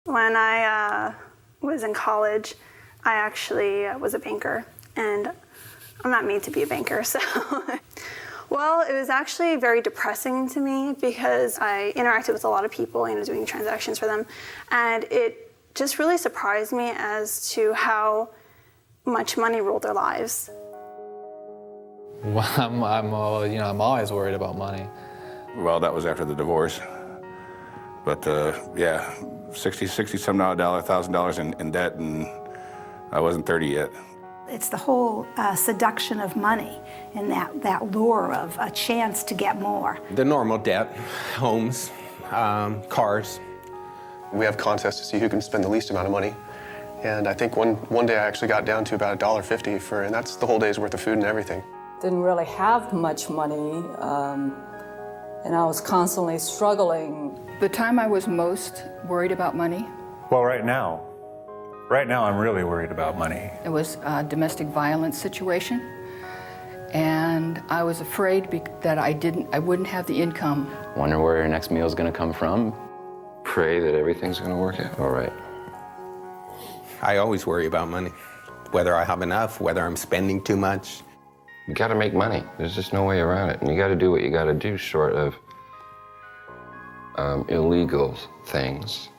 When I was in college, I actually was a banker, and I'm not made to be a banker, so... Well, it was actually very depressing to me because I interacted with a lot of people, doing transactions for them, and it just really surprised me as to how much money ruled their lives. Well, I'm always worried about money. Well, that was after the divorce. But yeah, $1,000 in debt, and I wasn't 30 yet. It's the whole seduction of money and that lure of a chance to get more. The normal debt, homes, cars. We have contests to see who can spend the least amount of money. And I think one day I actually got down to about $1.50 and that's the whole day's worth of food and everything. Didn't really have much money, and I was constantly struggling. The time I was most worried about money? Well, right now I'm really worried about money. It was a domestic violence situation, and I was afraid that I wouldn't have the income. Wonder where your next meal is going to come from. Pray that everything's going to work out all right. I always worry about money, whether I have enough, whether I'm spending too much. You got to make money. There's just no way around it. And you got to do what you got to do short of illegal things.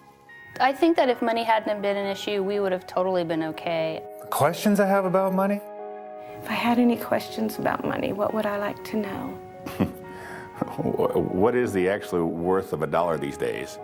I think that if money hadn't been an issue, we would have totally been okay. The questions I have about money? If I had any questions about money, what would I like to know? What is the actual worth of $1 these days?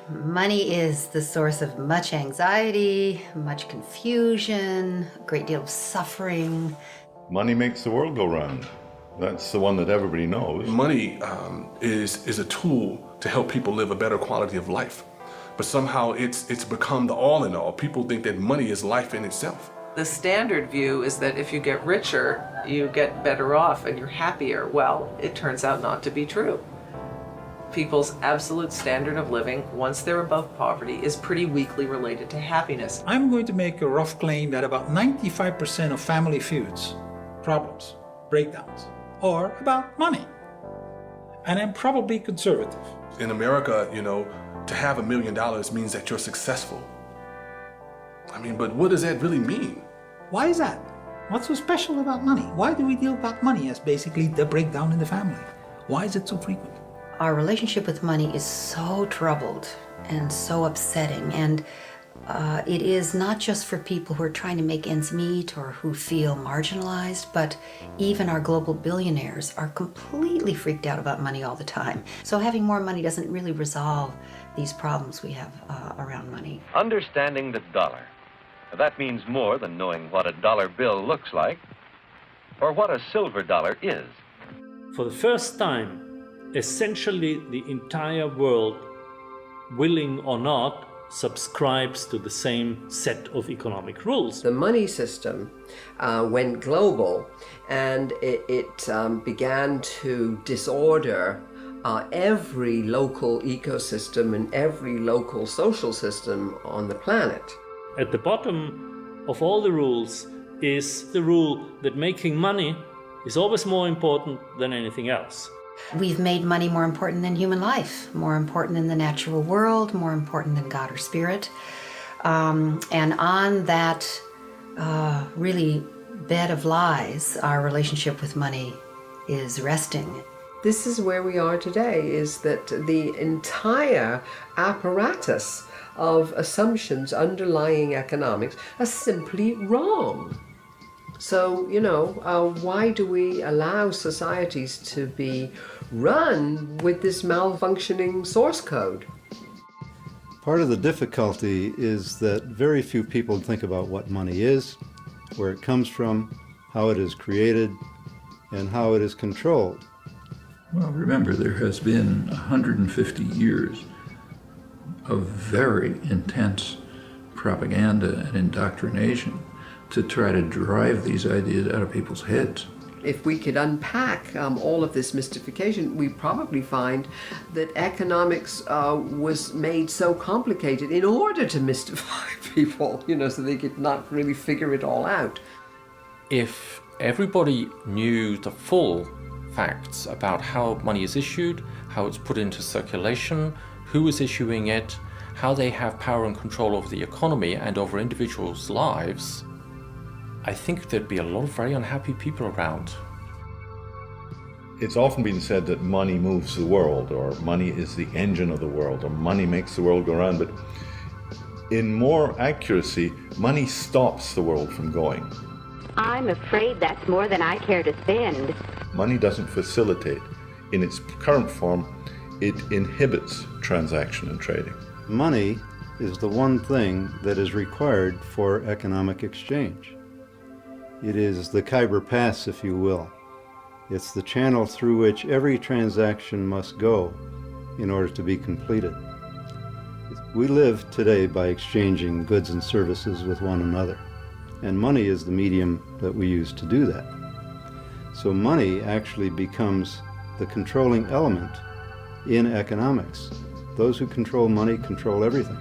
Money is the source of much anxiety, much confusion, a great deal of suffering. Money makes the world go round. That's the one that everybody knows. Money is a tool to help people live a better quality of life. But somehow it's become the all in all. People think that money is life in itself. The standard view is that if you get richer, you get better off and you're happier. Well, it turns out not to be true. People's absolute standard of living, once they're above poverty, is pretty weakly related to happiness. I'm going to make a rough claim that about 95% of family feuds, problems, breakdowns, are about money. And I'm probably conservative. In America, to have $1 million means that you're successful. I mean, but what does that really mean? Why is that? What's so special about money? Why do we deal about money as basically the breakdown in the family? Why is it so frequent? Our relationship with money is so troubled and so upsetting, and it is not just for people who are trying to make ends meet or who feel marginalized, but even our global billionaires are completely freaked out about money all the time. So having more money doesn't really resolve these problems we have around money. Understanding the dollar. That means more than knowing what a dollar bill looks like or what a silver dollar is. For the first time, essentially the entire world, willing or not, subscribes to the same set of economic rules. The money system went global, and it began to disorder every local ecosystem and every local social system on the planet. At the bottom of all the rules is the rule that making money is always more important than anything else. We've made money more important than human life, more important than the natural world, more important than God or spirit. And on that really bed of lies, our relationship with money is resting. This is where we are today, is that the entire apparatus of assumptions underlying economics are simply wrong. So, why do we allow societies to be run with this malfunctioning source code? Part of the difficulty is that very few people think about what money is, where it comes from, how it is created, and how it is controlled. Well, remember, there has been 150 years of very intense propaganda and indoctrination to try to drive these ideas out of people's heads. If we could unpack all of this mystification, we probably find that economics was made so complicated in order to mystify people, so they could not really figure it all out. If everybody knew the full facts about how money is issued, how it's put into circulation, who is issuing it, how they have power and control over the economy and over individuals' lives, I think there'd be a lot of very unhappy people around. It's often been said that money moves the world, or money is the engine of the world, or money makes the world go round, but in more accuracy, money stops the world from going. I'm afraid that's more than I care to spend. Money doesn't facilitate. In its current form, it inhibits transaction and trading. Money is the one thing that is required for economic exchange. It is the Khyber Pass, if you will. It's the channel through which every transaction must go in order to be completed. We live today by exchanging goods and services with one another, and money is the medium that we use to do that. So money actually becomes the controlling element in economics. Those who control money control everything.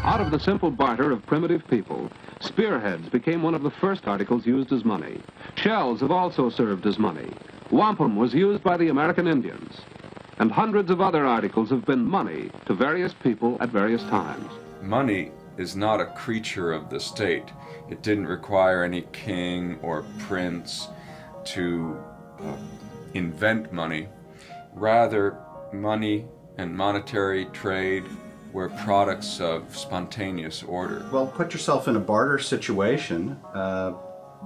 Out of the simple barter of primitive people, spearheads became one of the first articles used as money. Shells have also served as money. Wampum was used by the American Indians. And hundreds of other articles have been money to various people at various times. Money is not a creature of the state. It didn't require any king or prince to invent money. Rather, money and monetary trade were products of spontaneous order. Well, put yourself in a barter situation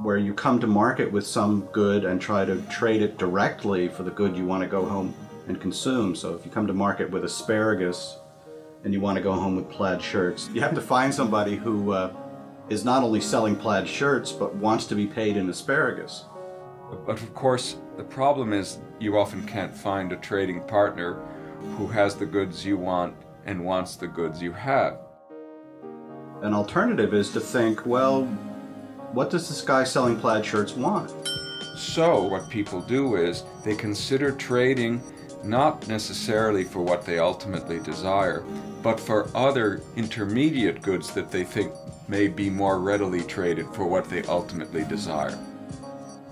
where you come to market with some good and try to trade it directly for the good you want to go home and consume. So if you come to market with asparagus and you want to go home with plaid shirts, you have to find somebody who is not only selling plaid shirts but wants to be paid in asparagus. But of course, the problem is you often can't find a trading partner who has the goods you want and wants the goods you have. An alternative is to think, well, what does this guy selling plaid shirts want? So what people do is they consider trading not necessarily for what they ultimately desire, but for other intermediate goods that they think may be more readily traded for what they ultimately desire.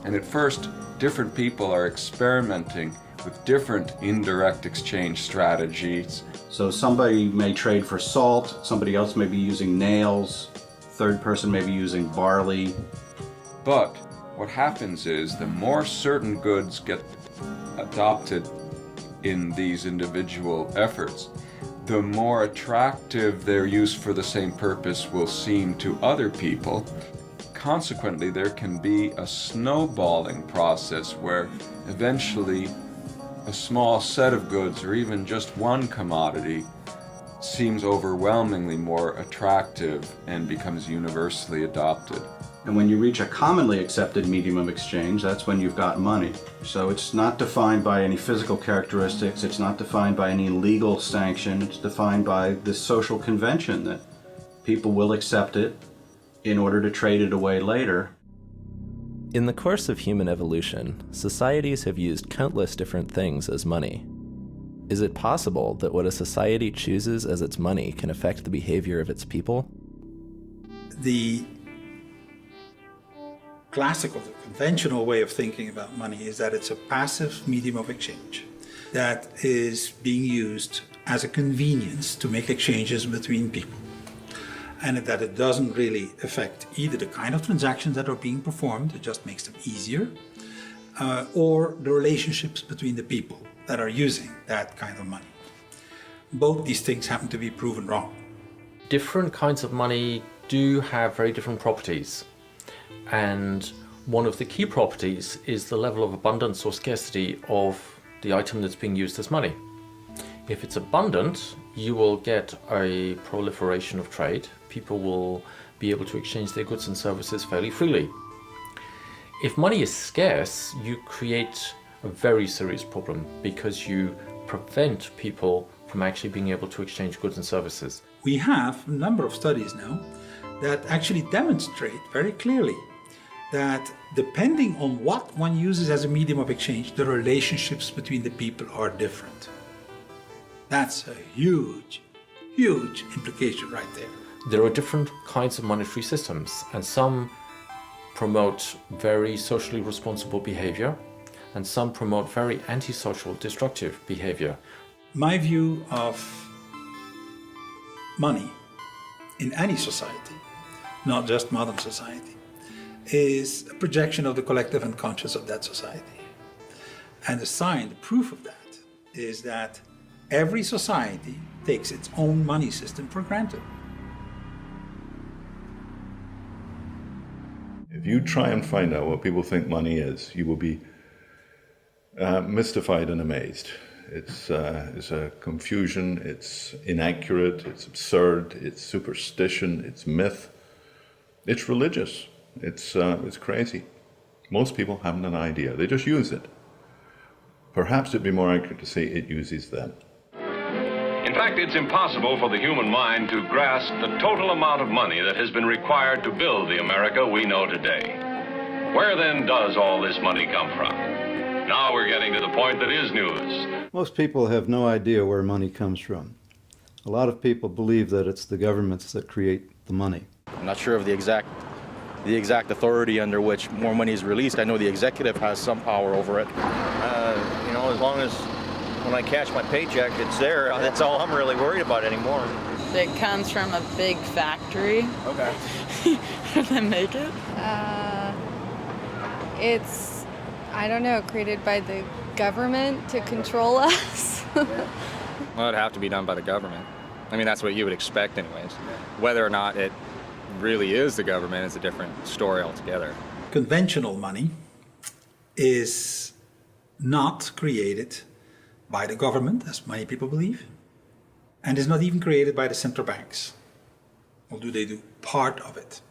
And at first, different people are experimenting with different indirect exchange strategies. So somebody may trade for salt, somebody else may be using nails, third person may be using barley. But what happens is the more certain goods get adopted in these individual efforts, the more attractive their use for the same purpose will seem to other people. Consequently, there can be a snowballing process where eventually a small set of goods, or even just one commodity, seems overwhelmingly more attractive and becomes universally adopted. And when you reach a commonly accepted medium of exchange, that's when you've got money. So it's not defined by any physical characteristics, it's not defined by any legal sanction, it's defined by this social convention that people will accept it in order to trade it away later. In the course of human evolution, societies have used countless different things as money. Is it possible that what a society chooses as its money can affect the behavior of its people? The classical, the conventional way of thinking about money is that it's a passive medium of exchange that is being used as a convenience to make exchanges between people, and that it doesn't really affect either the kind of transactions that are being performed, it just makes them easier, or the relationships between the people that are using that kind of money. Both these things happen to be proven wrong. Different kinds of money do have very different properties. And one of the key properties is the level of abundance or scarcity of the item that's being used as money. If it's abundant, you will get a proliferation of trade. People will be able to exchange their goods and services fairly freely. If money is scarce, you create a very serious problem because you prevent people from actually being able to exchange goods and services. We have a number of studies now that actually demonstrate very clearly that depending on what one uses as a medium of exchange, the relationships between the people are different. That's a huge, huge implication right there. There are different kinds of monetary systems, and some promote very socially responsible behavior, and some promote very antisocial, destructive behavior. My view of money in any society, not just modern society, is a projection of the collective unconscious of that society. And the sign, the proof of that, is that every society takes its own money system for granted. If you try and find out what people think money is, you will be mystified and amazed. It's a confusion, it's inaccurate, it's absurd, it's superstition, it's myth, it's religious, it's crazy. Most people haven't an idea, they just use it. Perhaps it'd be more accurate to say it uses them. In fact, it's impossible for the human mind to grasp the total amount of money that has been required to build the America we know today. Where then does all this money come from? Now we're getting to the point that is news. Most people have no idea where money comes from. A lot of people believe that it's the governments that create the money. I'm not sure of the exact authority under which more money is released. I know the executive has some power over it. You know, as long as when I cash my paycheck, it's there. That's all I'm really worried about anymore. It comes from a big factory. Okay. They make it? It's, I don't know, created by the government to control us. Well, it'd have to be done by the government. I mean, that's what you would expect anyways. Whether or not it really is the government is a different story altogether. Conventional money is not created by the government, as many people believe, and is not even created by the central banks. Although they do part of it.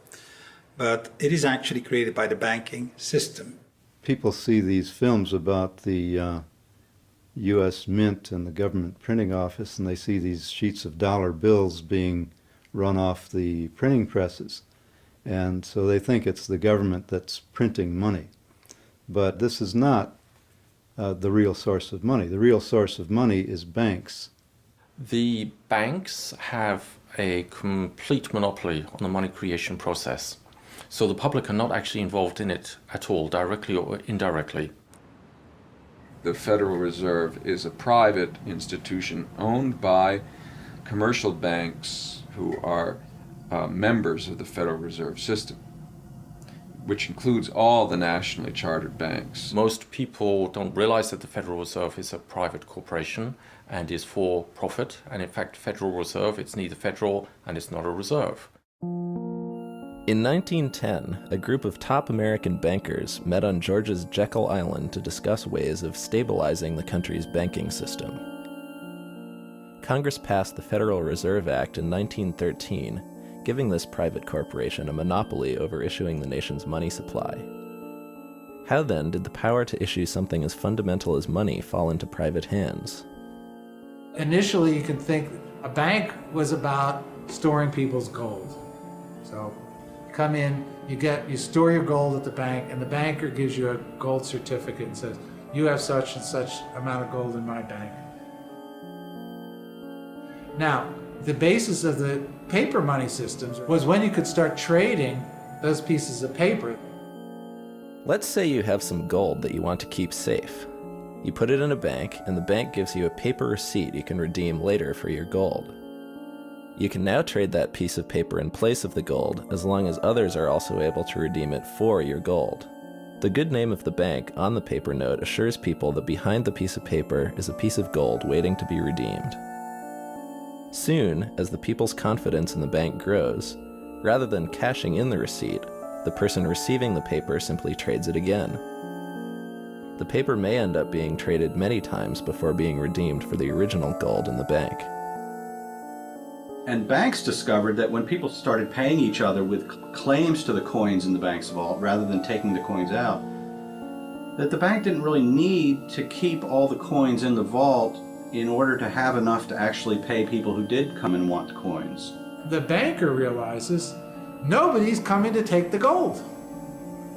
But it is actually created by the banking system. People see these films about the U.S. Mint and the government printing office, and they see these sheets of dollar bills being run off the printing presses. And so they think it's the government that's printing money. But this is not the real source of money. The real source of money is banks. The banks have a complete monopoly on the money creation process. So the public are not actually involved in it at all, directly or indirectly. The Federal Reserve is a private institution owned by commercial banks who are members of the Federal Reserve System, which includes all the nationally chartered banks. Most people don't realize that the Federal Reserve is a private corporation and is for profit. And in fact, Federal Reserve, it's neither federal and it's not a reserve. In 1910, a group of top American bankers met on Georgia's Jekyll Island to discuss ways of stabilizing the country's banking system. Congress passed the Federal Reserve Act in 1913, giving this private corporation a monopoly over issuing the nation's money supply. How then did the power to issue something as fundamental as money fall into private hands? Initially, you could think a bank was about storing people's gold. So you come in, you store your gold at the bank, and the banker gives you a gold certificate and says, you have such and such amount of gold in my bank. Now, the basis of the paper money systems was when you could start trading those pieces of paper. Let's say you have some gold that you want to keep safe. You put it in a bank, and the bank gives you a paper receipt you can redeem later for your gold. You can now trade that piece of paper in place of the gold, as long as others are also able to redeem it for your gold. The good name of the bank on the paper note assures people that behind the piece of paper is a piece of gold waiting to be redeemed. Soon, as the people's confidence in the bank grows, rather than cashing in the receipt, the person receiving the paper simply trades it again. the paper may end up being traded many times before being redeemed for the original gold in the bank. And banks discovered that when people started paying each other with claims to the coins in the bank's vault rather than taking the coins out, that the bank didn't really need to keep all the coins in the vault in order to have enough to actually pay people who did come and want the coins. The banker realizes nobody's coming to take the gold.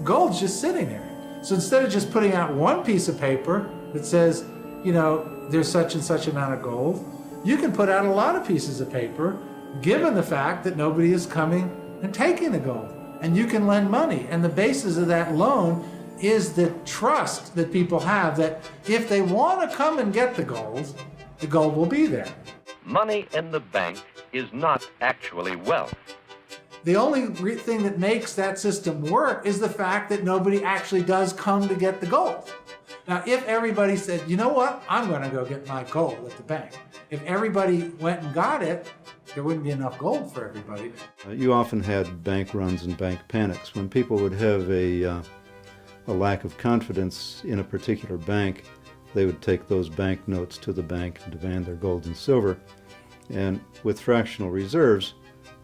Gold's just sitting there. So instead of just putting out one piece of paper that says, there's such and such amount of gold, you can put out a lot of pieces of paper given the fact that nobody is coming and taking the gold. And you can lend money. And the basis of that loan is the trust that people have that if they want to come and get the gold will be there. Money in the bank is not actually wealth. The only thing that makes that system work is the fact that nobody actually does come to get the gold. Now, if everybody said, you know what, I'm going to go get my gold at the bank. If everybody went and got it, there wouldn't be enough gold for everybody. You often had bank runs and bank panics. When people would have a lack of confidence in a particular bank, they would take those bank notes to the bank and demand their gold and silver. And with fractional reserves,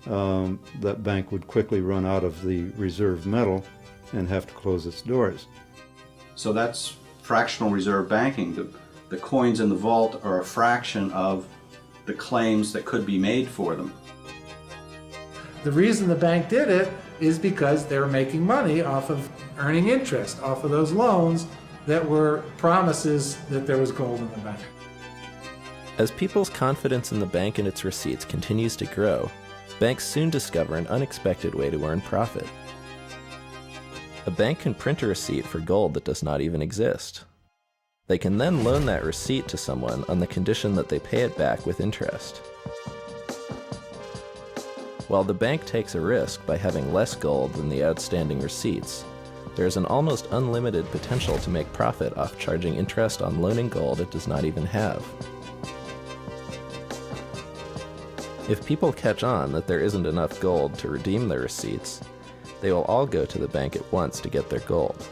that bank would quickly run out of the reserve metal and have to close its doors. So that's fractional reserve banking. The coins in the vault are a fraction of the claims that could be made for them. The reason the bank did it is because they were making money off of earning interest, off of those loans that were promises that there was gold in the bank. As people's confidence in the bank and its receipts continues to grow, banks soon discover an unexpected way to earn profit. A bank can print a receipt for gold that does not even exist. They can then loan that receipt to someone on the condition that they pay it back with interest. While the bank takes a risk by having less gold than the outstanding receipts, there is an almost unlimited potential to make profit off charging interest on loaning gold it does not even have. If people catch on that there isn't enough gold to redeem their receipts, they will all go to the bank at once to get their gold.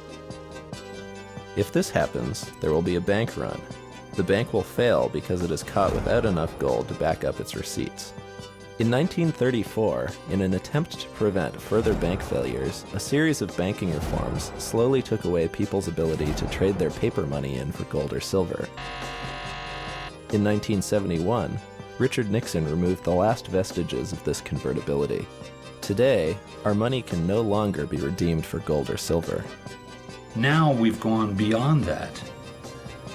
If this happens, there will be a bank run. The bank will fail because it is caught without enough gold to back up its receipts. In 1934, in an attempt to prevent further bank failures, a series of banking reforms slowly took away people's ability to trade their paper money in for gold or silver. In 1971, Richard Nixon removed the last vestiges of this convertibility. Today, our money can no longer be redeemed for gold or silver. Now we've gone beyond that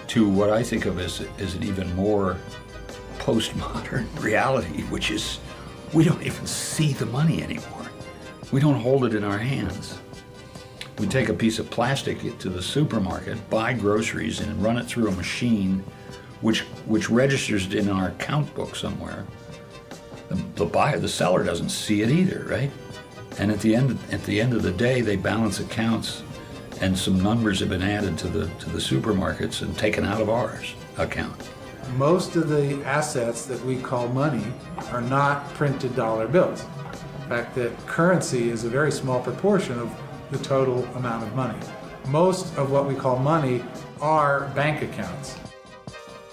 to what I think of as an even more postmodern reality, which is we don't even see the money anymore. We don't hold it in our hands. We take a piece of plastic to the supermarket, buy groceries, and run it through a machine which registers it in our account book somewhere. The buyer, the seller doesn't see it either, right? And at the end of the day, they balance accounts, and some numbers have been added to the supermarkets and taken out of ours account. Most of the assets that we call money are not printed dollar bills. In fact, that currency is a very small proportion of the total amount of money. Most of what we call money are bank accounts.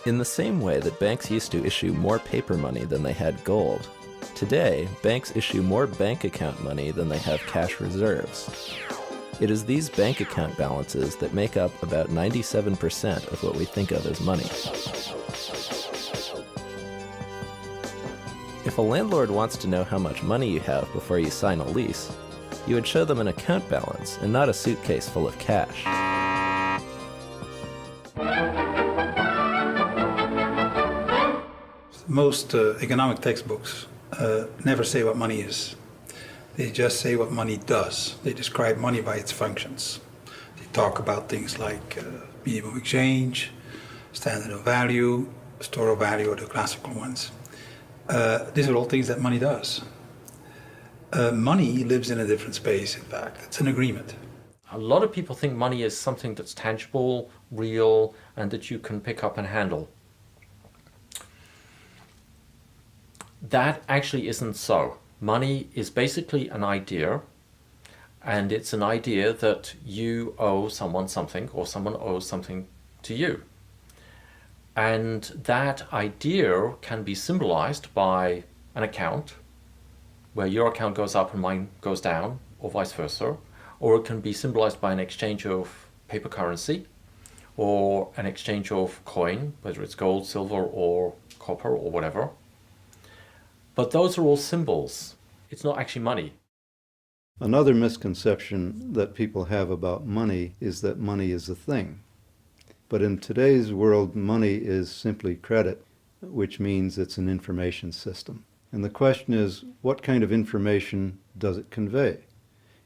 In the same way that banks used to issue more paper money than they had gold, today banks issue more bank account money than they have cash reserves. It is these bank account balances that make up about 97% of what we think of as money. If a landlord wants to know how much money you have before you sign a lease, you would show them an account balance and not a suitcase full of cash. Most economic textbooks never say what money is. They just say what money does. They describe money by its functions. They talk about things like medium of exchange, standard of value, store of value, or the classical ones. These are all things that money does. Money lives in a different space, in fact. It's an agreement. A lot of people think money is something that's tangible, real, and that you can pick up and handle. That actually isn't so. Money is basically an idea, And it's an idea that you owe someone something or someone owes something to you. And that idea can be symbolized by an account, where your account goes up and mine goes down, or vice versa. Or it can be symbolized by an exchange of paper currency, or an exchange of coin, whether it's gold, silver, or copper, or whatever. But those are all symbols. It's not actually money. Another misconception that people have about money is that money is a thing. But in today's world, money is simply credit, which means it's an information system. And the question is, what kind of information does it convey?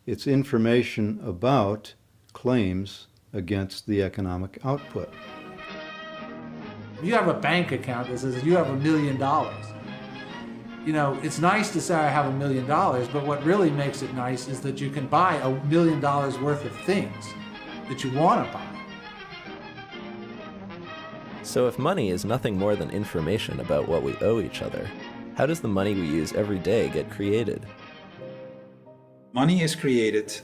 It's information about claims against the economic output. You have a bank account that says you have $1 million. You know, it's nice to say I have $1 million, but what really makes it nice is that you can buy $1 million worth of things that you want to buy. So if money is nothing more than information about what we owe each other, how does the money we use every day get created? Money is created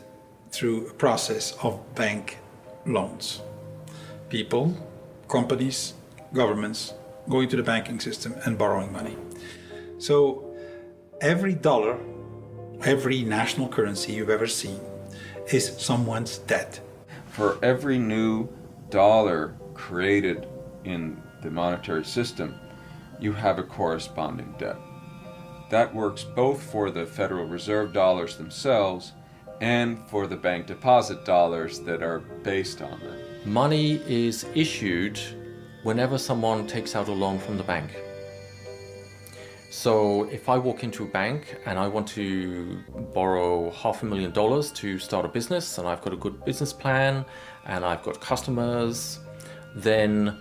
through a process of bank loans. People, companies, governments going to the banking system and borrowing money. So every dollar, every national currency you've ever seen is someone's debt. For every new dollar created in the monetary system, you have a corresponding debt. That works both for the Federal Reserve dollars themselves and for the bank deposit dollars that are based on them. Money is issued whenever someone takes out a loan from the bank. So if I walk into a bank and I want to borrow $500,000 to start a business, and I've got a good business plan and I've got customers, then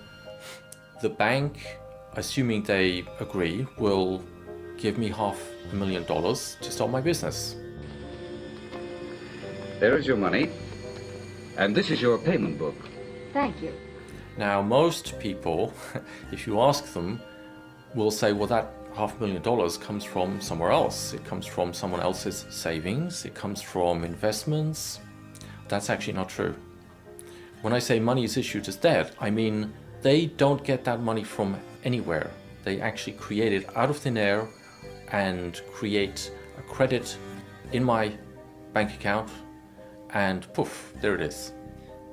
the bank, assuming they agree, will give me $500,000 to start my business. There is your money, and this is your payment book. Thank you. Now, most people, if you ask them, will say, well, that $500,000 comes from somewhere else. It comes from someone else's savings. It comes from investments. That's actually not true. When I say money is issued as debt, I mean they don't get that money from anywhere. They actually create it out of thin air and create a credit in my bank account, and poof, there it is.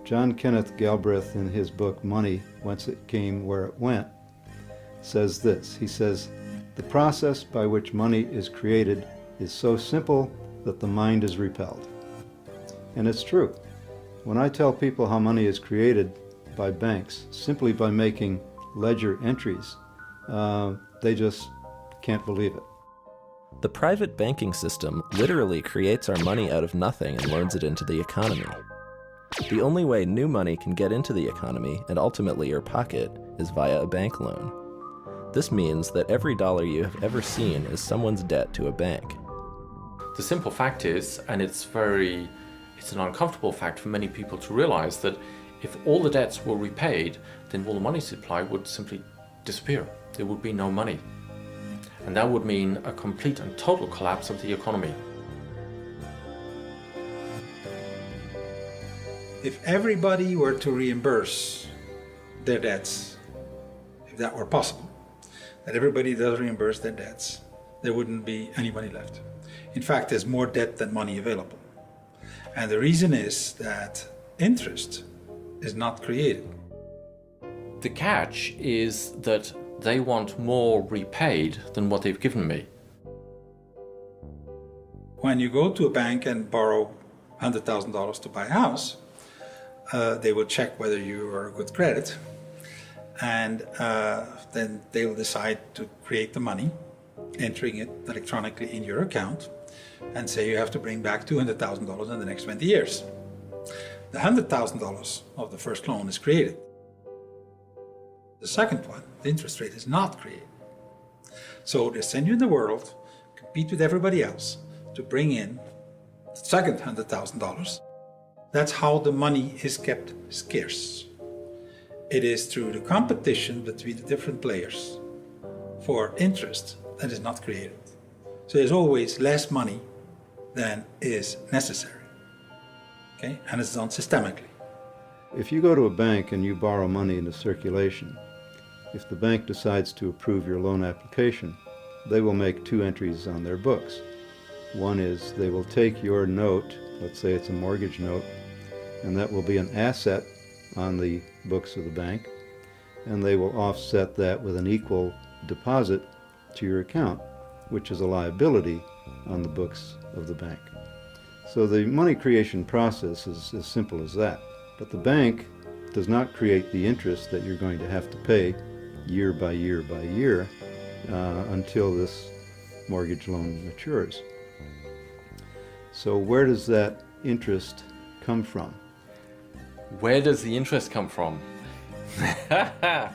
John Kenneth Galbraith, in his book Money, Whence It Came, Where It Went, says this. He says, "The process by which money is created is so simple that the mind is repelled." And it's true. When I tell people how money is created by banks simply by making ledger entries, they just can't believe it. The private banking system literally creates our money out of nothing and loans it into the economy. The only way new money can get into the economy and ultimately your pocket is via a bank loan. This means that every dollar you have ever seen is someone's debt to a bank. The simple fact is, and it's an uncomfortable fact for many people to realize, that if all the debts were repaid, then all the money supply would simply disappear. There would be no money. And that would mean a complete and total collapse of the economy. If everybody were to reimburse their debts, if that were possible, that everybody does reimburse their debts, there wouldn't be any money left. In fact, there's more debt than money available. And the reason is that interest is not created. The catch is that they want more repaid than what they've given me. When you go to a bank and borrow $100,000 to buy a house, they will check whether you are good credit, and then they will decide to create the money, entering it electronically in your account, and say you have to bring back $200,000 in the next 20 years. The $100,000 of the first loan is created. The second one, the interest rate, is not created. So they send you in the world, compete with everybody else to bring in the second $100,000. That's how the money is kept scarce. It is through the competition between the different players for interest that is not created. So there's always less money than is necessary. Okay? And it's done systemically. If you go to a bank and you borrow money into circulation, if the bank decides to approve your loan application, they will make two entries on their books. One is they will take your note, let's say it's a mortgage note, and that will be an asset on the books of the bank, and they will offset that with an equal deposit to your account, which is a liability on the books of the bank. So the money creation process is as simple as that. But the bank does not create the interest that you're going to have to pay year by year by year until this mortgage loan matures. So where does that interest come from? Where does the interest come from? I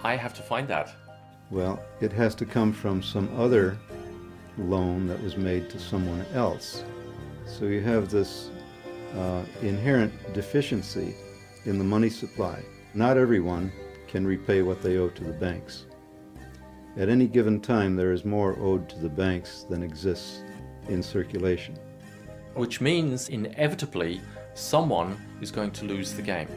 have to find that. Well, it has to come from some other loan that was made to someone else. So you have this inherent deficiency in the money supply. Not everyone can repay what they owe to the banks. At any given time, there is more owed to the banks than exists in circulation. Which means, inevitably, someone is going to lose the game.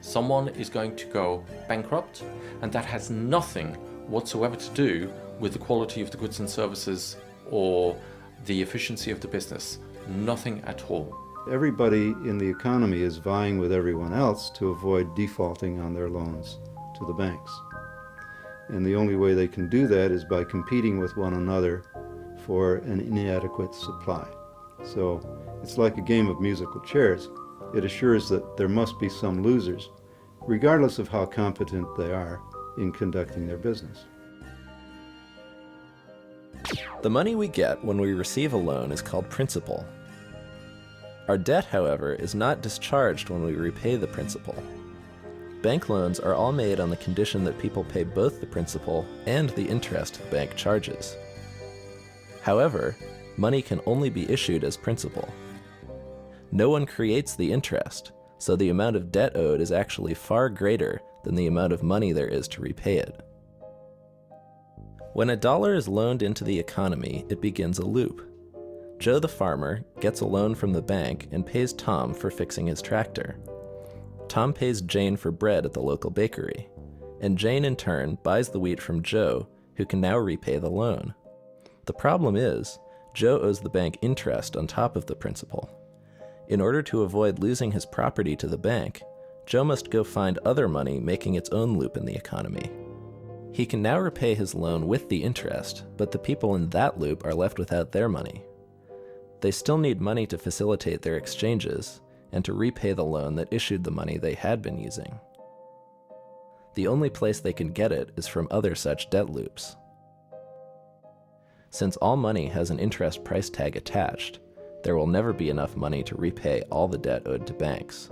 Someone is going to go bankrupt, and that has nothing whatsoever to do with the quality of the goods and services or the efficiency of the business. Nothing at all. Everybody in the economy is vying with everyone else to avoid defaulting on their loans to the banks. And the only way they can do that is by competing with one another for an inadequate supply. So it's like a game of musical chairs. It assures that there must be some losers, regardless of how competent they are in conducting their business. The money we get when we receive a loan is called principal. Our debt, however, is not discharged when we repay the principal. Bank loans are all made on the condition that people pay both the principal and the interest the bank charges. However, money can only be issued as principal. No one creates the interest, so the amount of debt owed is actually far greater than the amount of money there is to repay it. When a dollar is loaned into the economy, it begins a loop. Joe the farmer gets a loan from the bank and pays Tom for fixing his tractor. Tom pays Jane for bread at the local bakery, and Jane in turn buys the wheat from Joe, who can now repay the loan. The problem is, Joe owes the bank interest on top of the principal. In order to avoid losing his property to the bank, Joe must go find other money making its own loop in the economy. He can now repay his loan with the interest, but the people in that loop are left without their money. They still need money to facilitate their exchanges and to repay the loan that issued the money they had been using. The only place they can get it is from other such debt loops. Since all money has an interest price tag attached, there will never be enough money to repay all the debt owed to banks.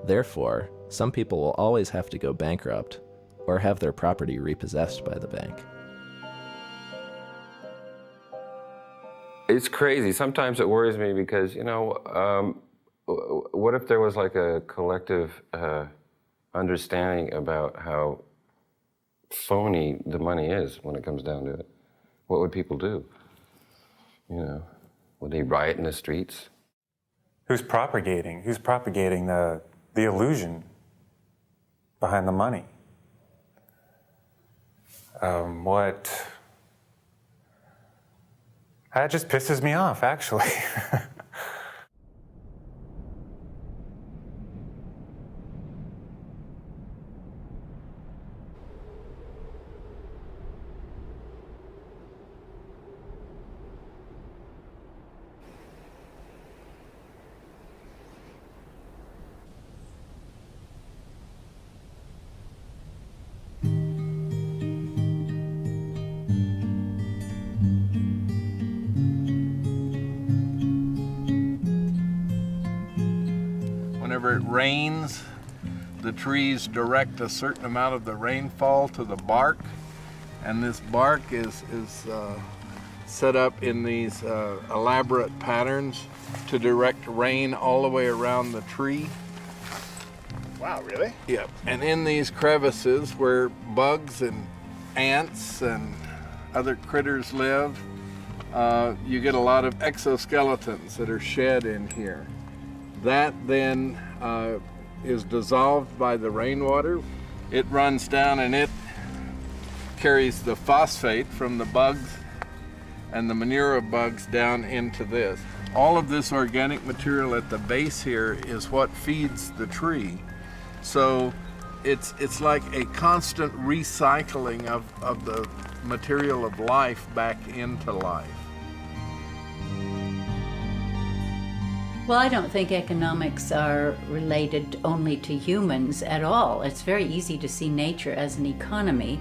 Therefore, some people will always have to go bankrupt or have their property repossessed by the bank. It's crazy. Sometimes it worries me because, what if there was like a collective understanding about how phony the money is when it comes down to it? What would people do? Would they riot in the streets? Who's propagating the illusion behind the money? That just pisses me off, actually. Whenever it rains, the trees direct a certain amount of the rainfall to the bark, and this bark is set up in these elaborate patterns to direct rain all the way around the tree. Wow, really? Yep. And in these crevices where bugs and ants and other critters live, you get a lot of exoskeletons that are shed in here. That then is dissolved by the rainwater. It runs down and it carries the phosphate from the bugs and the manure of bugs down into this. All of this organic material at the base here is what feeds the tree. So it's like a constant recycling of the material of life back into life. Well, I don't think economics are related only to humans at all. It's very easy to see nature as an economy.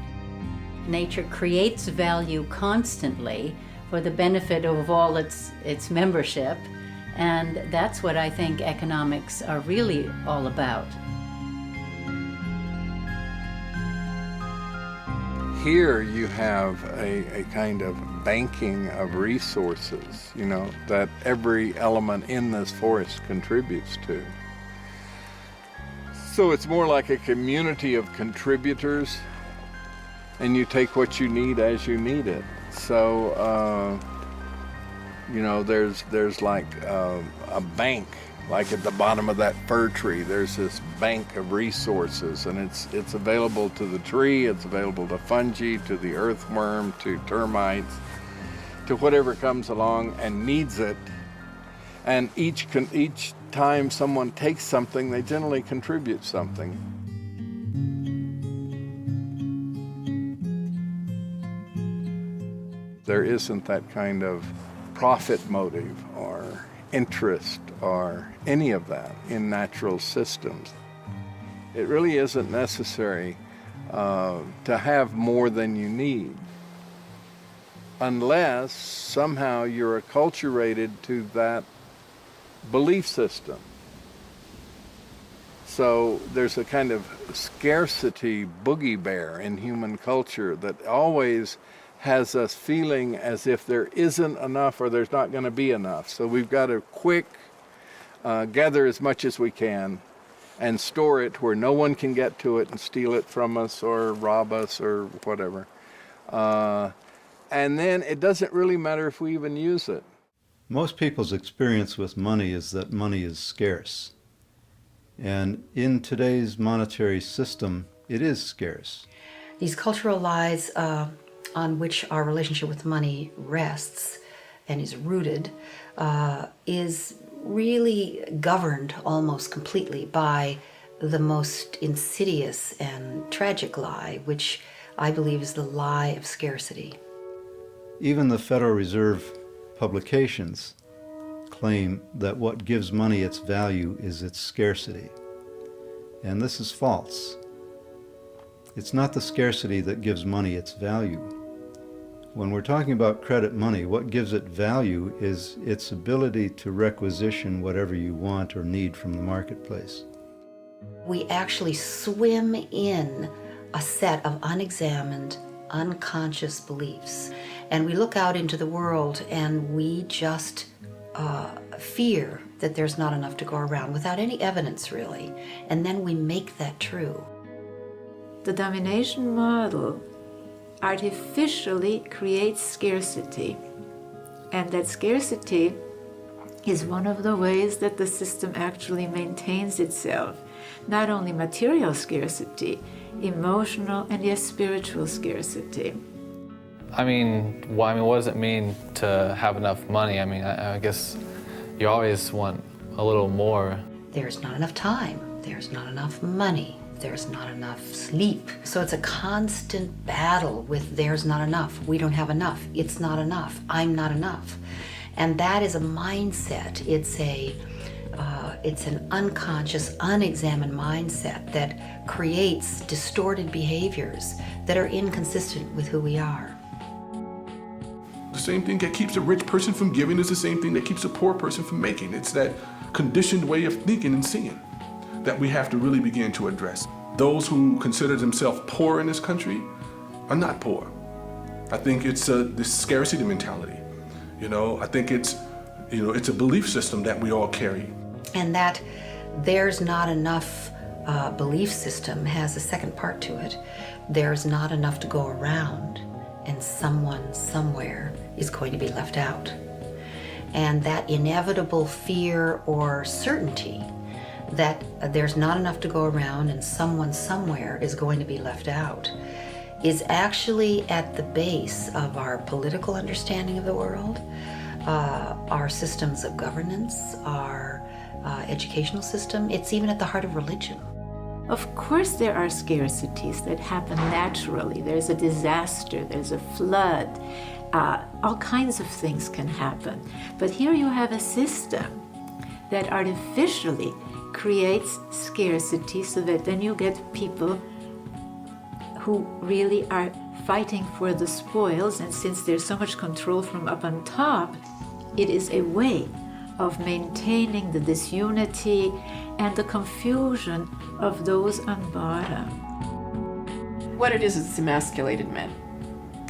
Nature creates value constantly for the benefit of all its membership, and that's what I think economics are really all about. Here you have a kind of banking of resources, you know, that every element in this forest contributes to. So it's more like a community of contributors, and you take what you need as you need it. So, you know, there's like a bank, like at the bottom of that fir tree, there's this bank of resources, and it's available to the tree, it's available to fungi, to the earthworm, to termites, to whatever comes along and needs it. And each time someone takes something, they generally contribute something. There isn't that kind of profit motive or interest or any of that in natural systems. It really isn't necessary to have more than you need, unless somehow you're acculturated to that belief system. So there's a kind of scarcity boogie bear in human culture that always has us feeling as if there isn't enough or there's not going to be enough. So we've got to gather as much as we can and store it where no one can get to it and steal it from us or rob us or whatever. And then it doesn't really matter if we even use it. Most people's experience with money is that money is scarce. And in today's monetary system, it is scarce. These cultural lies on which our relationship with money rests and is rooted is really governed almost completely by the most insidious and tragic lie, which I believe is the lie of scarcity. Even the Federal Reserve publications claim that what gives money its value is its scarcity. And this is false. It's not the scarcity that gives money its value. When we're talking about credit money, what gives it value is its ability to requisition whatever you want or need from the marketplace. We actually swim in a set of unexamined, unconscious beliefs. And we look out into the world and we just fear that there's not enough to go around without any evidence, really. And then we make that true. The domination model artificially creates scarcity. And that scarcity is one of the ways that the system actually maintains itself. Not only material scarcity, emotional and yes, spiritual scarcity. I mean, what does it mean to have enough money? I mean, I guess you always want a little more. There's not enough time. There's not enough money. There's not enough sleep. So it's a constant battle with there's not enough. We don't have enough. It's not enough. I'm not enough. And that is a mindset. It's an unconscious, unexamined mindset that creates distorted behaviors that are inconsistent with who we are. The same thing that keeps a rich person from giving is the same thing that keeps a poor person from making. It's that conditioned way of thinking and seeing that we have to really begin to address. Those who consider themselves poor in this country are not poor. I think it's this scarcity mentality. I think it's a belief system that we all carry. And that there's not enough belief system has a second part to it. There's not enough to go around, and someone somewhere is going to be left out. And that inevitable fear or certainty that there's not enough to go around and someone somewhere is going to be left out is actually at the base of our political understanding of the world, our systems of governance, our educational system. It's even at the heart of religion. Of course there are scarcities that happen naturally. There's a disaster, there's a flood, all kinds of things can happen. But here you have a system that artificially creates scarcity so that then you get people who really are fighting for the spoils, and since there's so much control from up on top, it is a way of maintaining the disunity and the confusion of those on bottom. What it is, it's emasculated men.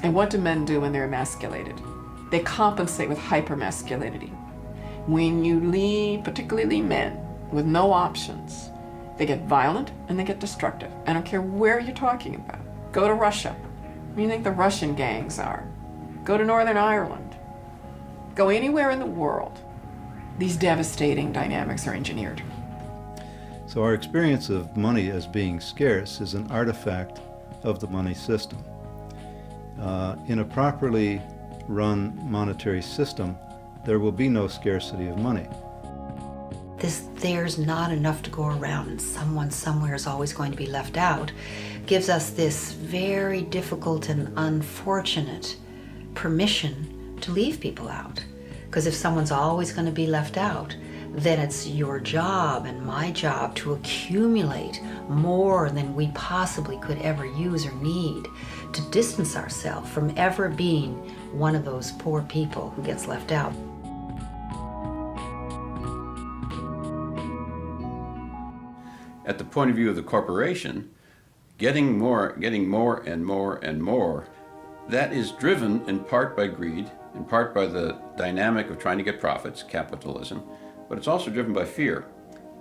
And what do men do when they're emasculated? They compensate with hypermasculinity. When you leave, particularly men, with no options, they get violent and they get destructive. I don't care where you're talking about. Go to Russia. Where do you think the Russian gangs are? Go to Northern Ireland. Go anywhere in the world. These devastating dynamics are engineered. So our experience of money as being scarce is an artifact of the money system. In a properly run monetary system, there will be no scarcity of money. There's not enough to go around and someone somewhere is always going to be left out gives us this very difficult and unfortunate permission to leave people out. Because if someone's always going to be left out, then it's your job and my job to accumulate more than we possibly could ever use or need to distance ourselves from ever being one of those poor people who gets left out. At the point of view of the corporation, getting more and more and more, that is driven in part by greed, in part by the dynamic of trying to get profits, capitalism, but it's also driven by fear.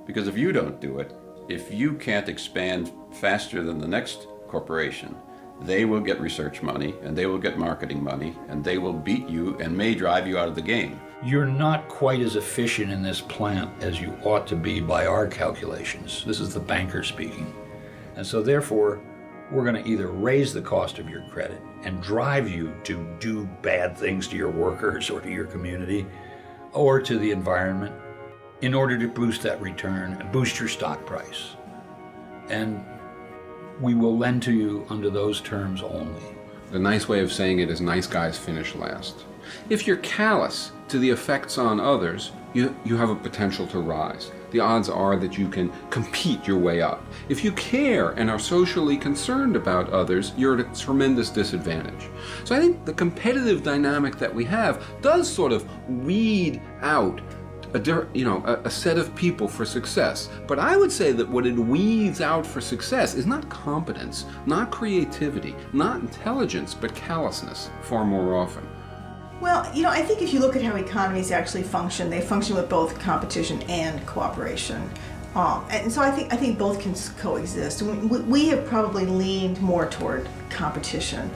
Because if you don't do it, if you can't expand faster than the next corporation, they will get research money and they will get marketing money and they will beat you and may drive you out of the game. You're not quite as efficient in this plant as you ought to be by our calculations. This is the banker speaking. And so therefore, we're going to either raise the cost of your credit and drive you to do bad things to your workers or to your community or to the environment in order to boost that return and boost your stock price. And we will lend to you under those terms only. The nice way of saying it is nice guys finish last. If you're callous to the effects on others, you have a potential to rise. The odds are that you can compete your way up. If you care and are socially concerned about others, you're at a tremendous disadvantage. So I think the competitive dynamic that we have does sort of weed out a set of people for success. But I would say that what it weeds out for success is not competence, not creativity, not intelligence, but callousness far more often. Well, I think if you look at how economies actually function, they function with both competition and cooperation. And so I think both can coexist. We have probably leaned more toward competition,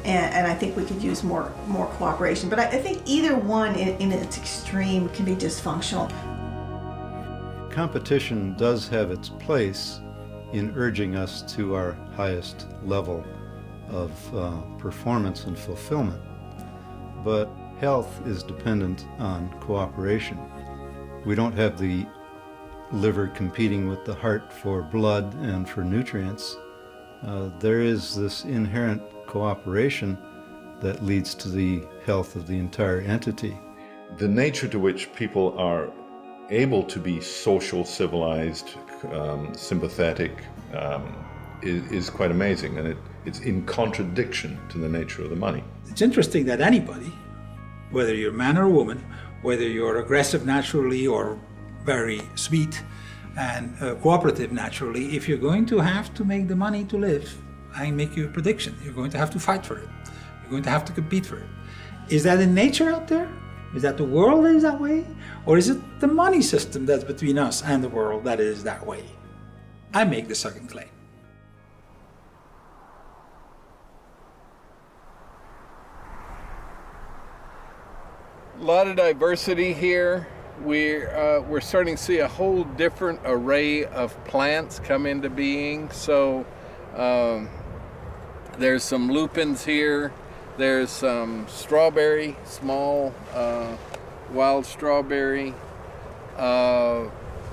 and I think we could use more cooperation. But I think either one in its extreme can be dysfunctional. Competition does have its place in urging us to our highest level of performance and fulfillment. But health is dependent on cooperation. We don't have the liver competing with the heart for blood and for nutrients. There is this inherent cooperation that leads to the health of the entire entity. The nature to which people are able to be social, civilized, sympathetic, is quite amazing, and it's in contradiction to the nature of the money. It's interesting that anybody, whether you're a man or a woman, whether you're aggressive naturally or very sweet and cooperative naturally, if you're going to have to make the money to live, I make you a prediction, you're going to have to fight for it. You're going to have to compete for it. Is that in nature out there? Is that the world is that way? Or is it the money system that's between us and the world that is that way? I make the second claim. A lot of diversity here. We're starting to see a whole different array of plants come into being. So there's some lupins here. There's some strawberry, small wild strawberry.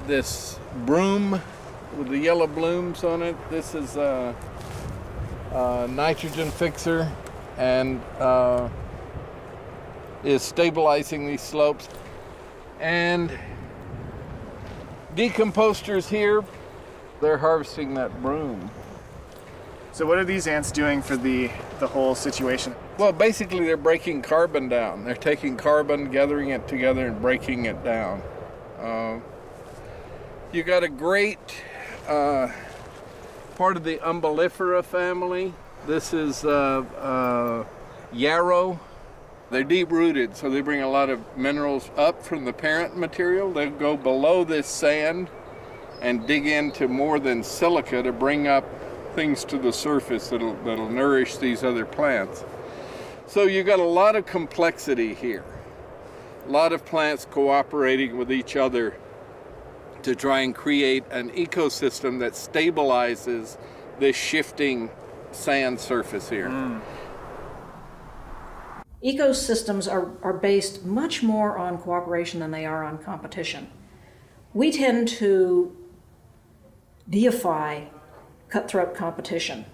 This broom with the yellow blooms on it. This is a nitrogen fixer and is stabilizing these slopes. And decomposters here, they're harvesting that broom. So what are these ants doing for the whole situation? Well, basically they're breaking carbon down. They're taking carbon, gathering it together and breaking it down. You got a great part of the umbellifera family. This is yarrow. They're deep-rooted, so they bring a lot of minerals up from the parent material. They go below this sand and dig into more than silica to bring up things to the surface that'll nourish these other plants. So you got a lot of complexity here. A lot of plants cooperating with each other to try and create an ecosystem that stabilizes this shifting sand surface here. Ecosystems are based much more on cooperation than they are on competition. We tend to deify cutthroat competition.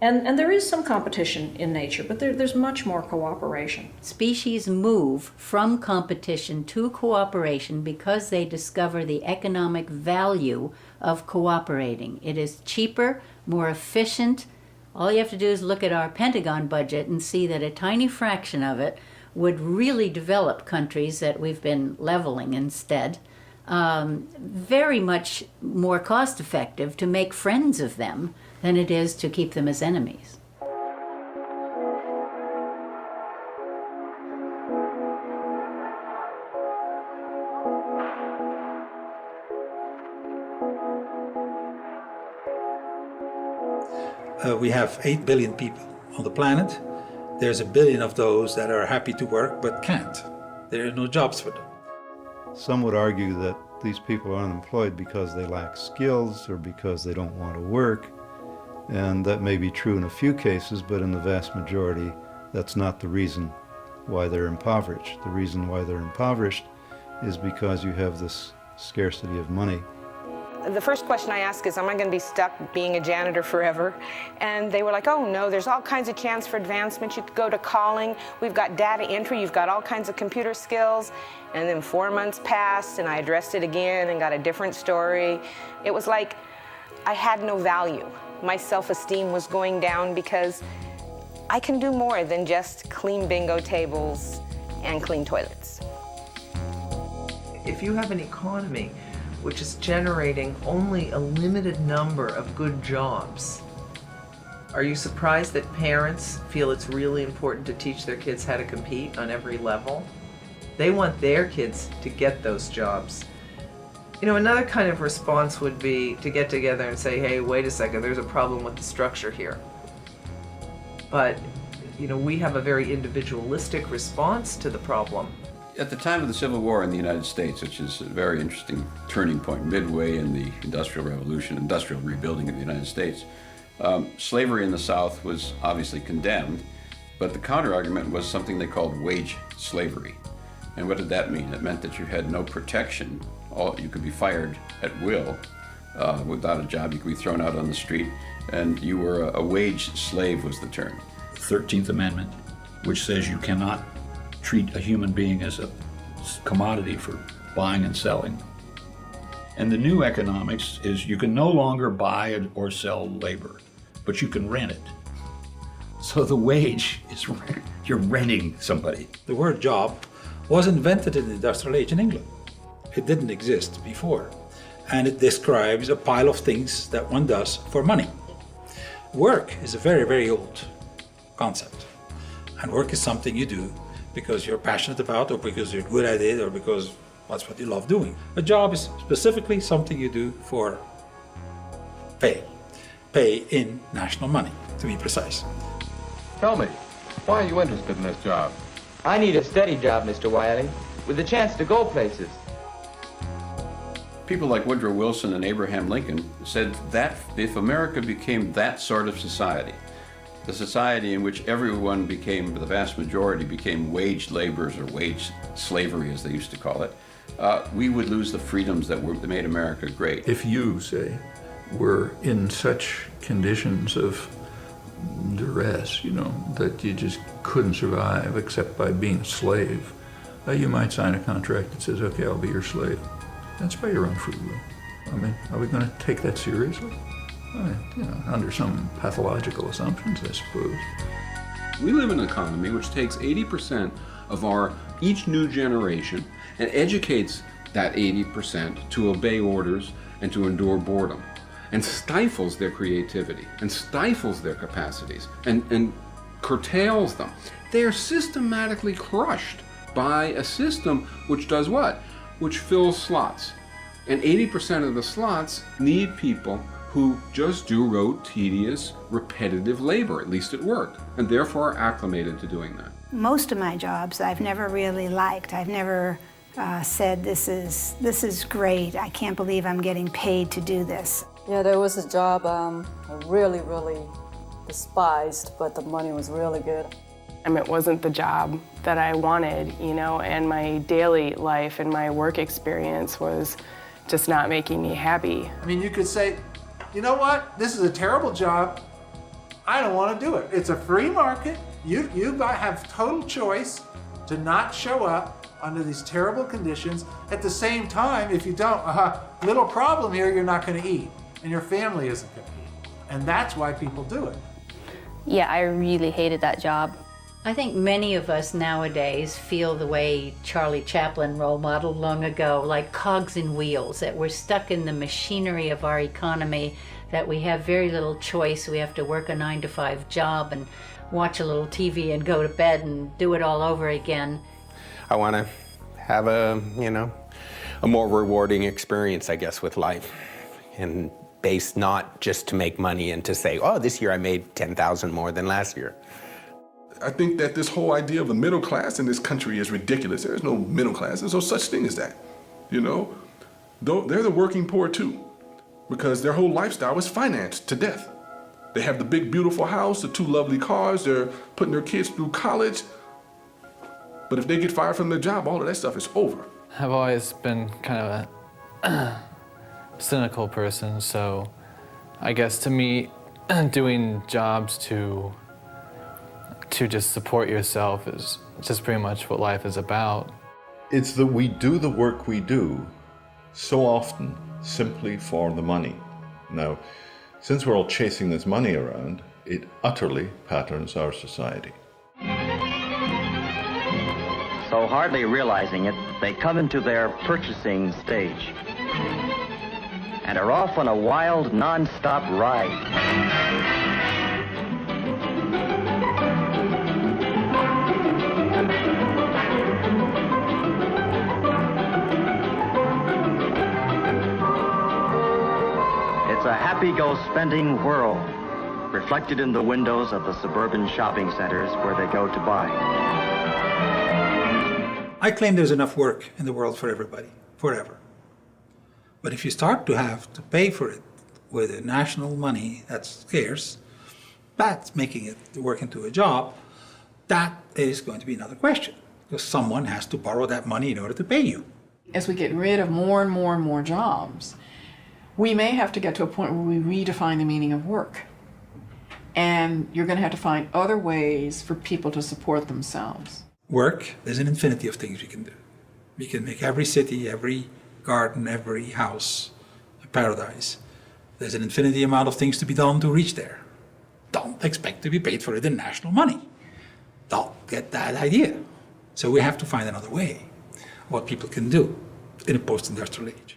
And there is some competition in nature, but there's much more cooperation. Species move from competition to cooperation because they discover the economic value of cooperating. It is cheaper, more efficient. All you have to do is look at our Pentagon budget and see that a tiny fraction of it would really develop countries that we've been leveling instead. Very much more cost effective to make friends of them than it is to keep them as enemies. We have 8 billion people on the planet. There's 1 billion of those that are happy to work but can't. There are no jobs for them. Some would argue that these people are unemployed because they lack skills or because they don't want to work. And that may be true in a few cases, but in the vast majority, that's not the reason why they're impoverished. The reason why they're impoverished is because you have this scarcity of money. The first question I ask is, am I going to be stuck being a janitor forever? And they were like, oh no, there's all kinds of chance for advancement. You could go to calling. We've got data entry. You've got all kinds of computer skills. And then 4 months passed and I addressed it again and got a different story. It was like I had no value. My self-esteem was going down because I can do more than just clean bingo tables and clean toilets. If you have an economy which is generating only a limited number of good jobs, are you surprised that parents feel it's really important to teach their kids how to compete on every level? They want their kids to get those jobs. You know, another kind of response would be to get together and say, hey, wait a second, there's a problem with the structure here. But, you know, we have a very individualistic response to the problem. At the time of the Civil War in the United States, which is a very interesting turning point, midway in the Industrial Revolution, industrial rebuilding of the United States, slavery in the South was obviously condemned, but the counter-argument was something they called wage slavery. And what did that mean? It meant that you had no protection. You could be fired at will without a job. You could be thrown out on the street, and you were a wage slave was the term. 13th Amendment, which says you cannot treat a human being as a commodity for buying and selling. And the new economics is you can no longer buy or sell labor, but you can rent it. So the wage is you're renting somebody. The word job was invented in the industrial age in England. It didn't exist before. And it describes a pile of things that one does for money. Work is a very, very old concept. And work is something you do because you're passionate about, or because you're good at it, or because that's what you love doing. A job is specifically something you do for pay. Pay in national money, to be precise. Tell me, why are you interested in this job? I need a steady job, Mr. Wiley, with a chance to go places. People like Woodrow Wilson and Abraham Lincoln said that if America became that sort of society, the society in which everyone became, the vast majority became wage laborers or wage slavery, as they used to call it, we would lose the freedoms that made America great. If you, say, were in such conditions of duress, that you just couldn't survive except by being a slave, you might sign a contract that says, okay, I'll be your slave. That's by your own free will. I mean, are we going to take that seriously? I mean, under some pathological assumptions, I suppose. We live in an economy which takes 80% of each new generation and educates that 80% to obey orders and to endure boredom, and stifles their creativity, and stifles their capacities, and curtails them. They are systematically crushed by a system which does what? Which fills slots. And 80% of the slots need people who just do rote, tedious, repetitive labor, at least at work, and therefore are acclimated to doing that. Most of my jobs I've never really liked. I've never said, this is great, I can't believe I'm getting paid to do this. Yeah, there was a job I really, really despised, but the money was really good. It wasn't the job that I wanted, and my daily life and my work experience was just not making me happy. I mean, you could say, you know what, this is a terrible job, I don't want to do it. It's a free market, you have total choice to not show up under these terrible conditions. At the same time, if you don't, little problem here, you're not going to eat, and your family isn't going to eat. And that's why people do it. Yeah, I really hated that job. I think many of us nowadays feel the way Charlie Chaplin role modeled long ago, like cogs in wheels, that we're stuck in the machinery of our economy, that we have very little choice. We have to work a 9-to-5 job and watch a little TV and go to bed and do it all over again. I want to have a more rewarding experience, I guess, with life. And based not just to make money and to say, oh, this year I made 10,000 more than last year. I think that this whole idea of a middle class in this country is ridiculous. There is no middle class. There's no such thing as that. They're the working poor too, because their whole lifestyle is financed to death. They have the big, beautiful house, the 2 lovely cars, they're putting their kids through college. But if they get fired from their job, all of that stuff is over. I've always been kind of a cynical person, so I guess to me, doing jobs to just support yourself is just pretty much what life is about. It's that we do the work we do so often simply for the money. Now, since we're all chasing this money around, it utterly patterns our society. So hardly realizing it, they come into their purchasing stage and are off on a wild, non-stop ride. It's a happy-go-spending world, reflected in the windows of the suburban shopping centers where they go to buy. I claim there's enough work in the world for everybody, forever. But if you start to have to pay for it with national money that's scarce, that's making it work into a job, that is going to be another question. Because someone has to borrow that money in order to pay you. As we get rid of more and more and more jobs, we may have to get to a point where we redefine the meaning of work. And you're going to have to find other ways for people to support themselves. Work, there's an infinity of things we can do. We can make every city, every garden, every house a paradise. There's an infinity amount of things to be done to reach there. Don't expect to be paid for it in national money. Don't get that idea. So we have to find another way, what people can do in a post-industrial age.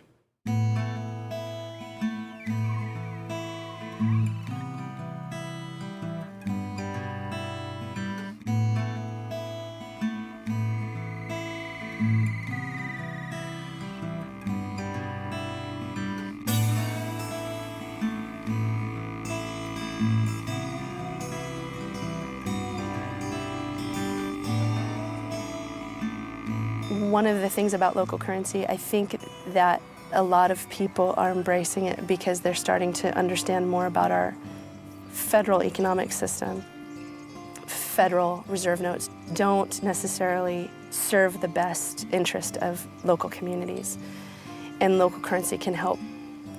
One of the things about local currency, I think that a lot of people are embracing it because they're starting to understand more about our federal economic system. Federal reserve notes don't necessarily serve the best interest of local communities, and local currency can help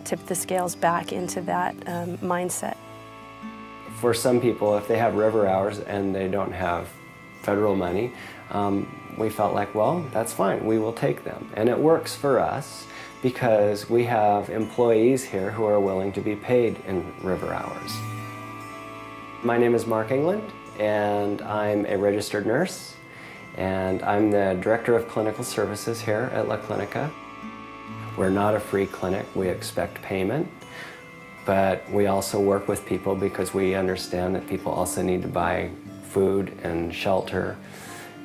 tip the scales back into that mindset. For some people, if they have river hours and they don't have federal money, we felt like, well, that's fine, we will take them. And it works for us because we have employees here who are willing to be paid in river hours. My name is Mark England, and I'm a registered nurse, and I'm the Director of Clinical Services here at La Clinica. We're not a free clinic, we expect payment, but we also work with people because we understand that people also need to buy food and shelter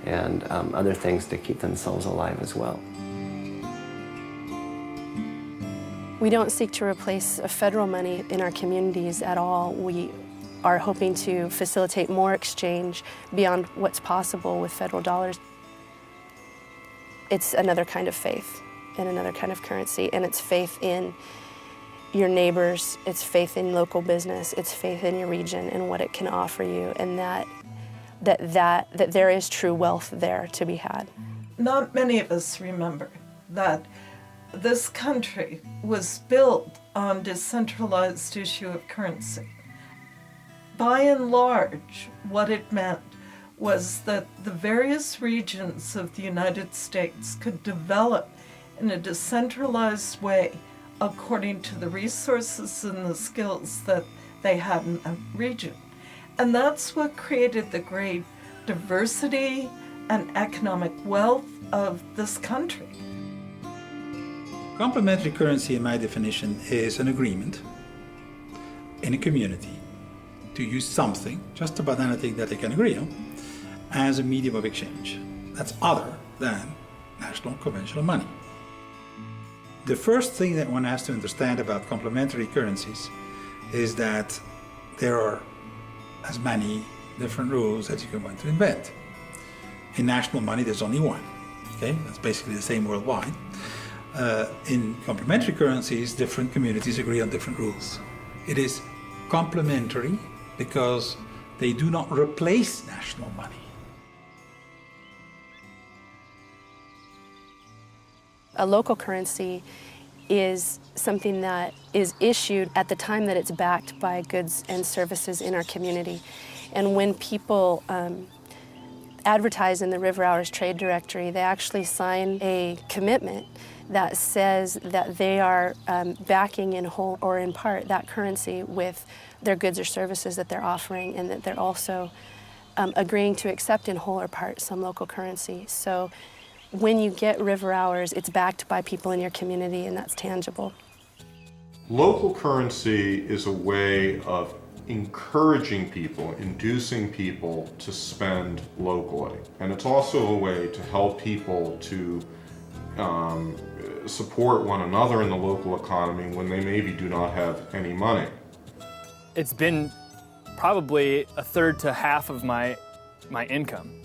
and other things to keep themselves alive as well. We don't seek to replace federal money in our communities at all. We are hoping to facilitate more exchange beyond what's possible with federal dollars. It's another kind of faith and another kind of currency, and it's faith in your neighbors, it's faith in local business, it's faith in your region and what it can offer you, and that there is true wealth there to be had. Not many of us remember that this country was built on decentralized issue of currency. By and large, what it meant was that the various regions of the United States could develop in a decentralized way according to the resources and the skills that they had in a region. And that's what created the great diversity and economic wealth of this country. Complementary currency, in my definition, is an agreement in a community to use something, just about anything that they can agree on, as a medium of exchange. That's other than national conventional money. The first thing that one has to understand about complementary currencies is that there are as many different rules as you can want to invent. In national money, there's only one. Okay, that's basically the same worldwide. In complementary currencies, different communities agree on different rules. It is complementary because they do not replace national money. A local currency is something that is issued at the time that it's backed by goods and services in our community. And when people advertise in the River Hours Trade Directory, they actually sign a commitment that says that they are backing in whole or in part that currency with their goods or services that they're offering, and that they're also agreeing to accept in whole or part some local currency. So when you get River Hours, it's backed by people in your community, and that's tangible. Local currency is a way of encouraging people, inducing people to spend locally. And it's also a way to help people to support one another in the local economy when they maybe do not have any money. It's been probably a third to half of my income.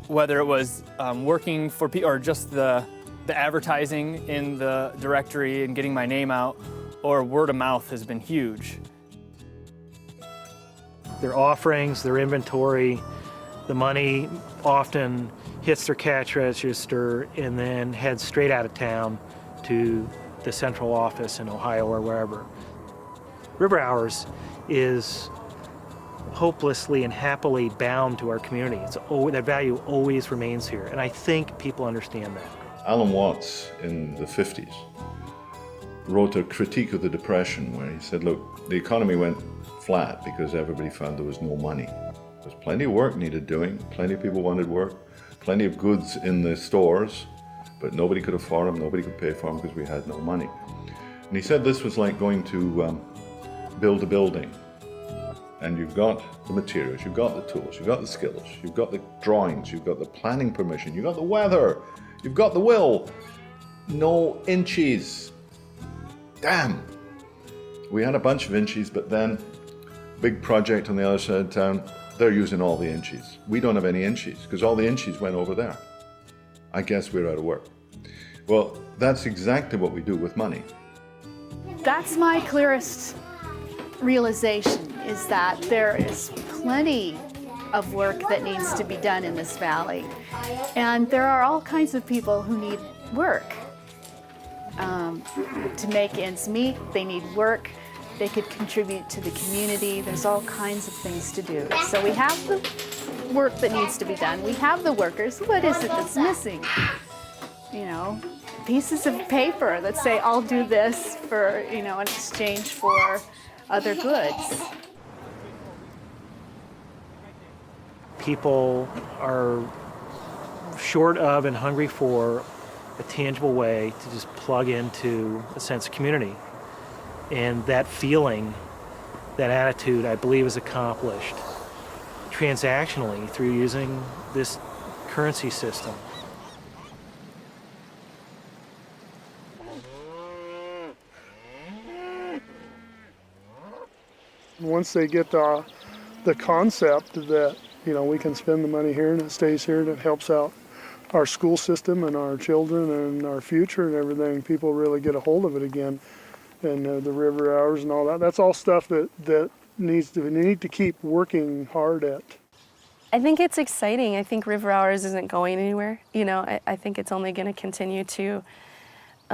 Whether it was working for people or just the advertising in the directory and getting my name out, or word of mouth has been huge. Their offerings, their inventory, the money often hits their cash register and then heads straight out of town to the central office in Ohio or wherever. River Hours is hopelessly and happily bound to our community. That value always remains here, and I think people understand that. Alan Watts in the 50s wrote a critique of the Depression where he said, look, the economy went flat because everybody found there was no money. There's plenty of work needed doing, plenty of people wanted work, plenty of goods in the stores, but nobody could afford them, nobody could pay for them because we had no money. And he said this was like going to build a building. And you've got the materials, you've got the tools, you've got the skills, you've got the drawings, you've got the planning permission, you've got the weather, you've got the will. No inches. Damn. We had a bunch of inches, but then big project on the other side of town, they're using all the inches. We don't have any inches because all the inches went over there. I guess we're out of work. Well, that's exactly what we do with money. That's my clearest realization, is that there is plenty of work that needs to be done in this valley. And there are all kinds of people who need work to make ends meet. They need work. They could contribute to the community. There's all kinds of things to do. So we have the work that needs to be done. We have the workers. What is it that's missing? You know, pieces of paper that say, I'll do this for, you know, in exchange for other goods. People are short of and hungry for a tangible way to just plug into a sense of community. And that feeling, that attitude, I believe, is accomplished transactionally through using this currency system. Once they get the concept that, you know, we can spend the money here and it stays here and it helps out our school system and our children and our future and everything, people really get a hold of it again. And the river hours and all that, that's all stuff that we need to keep working hard at. I think it's exciting. I think River Hours isn't going anywhere. You know, I think it's only going to continue to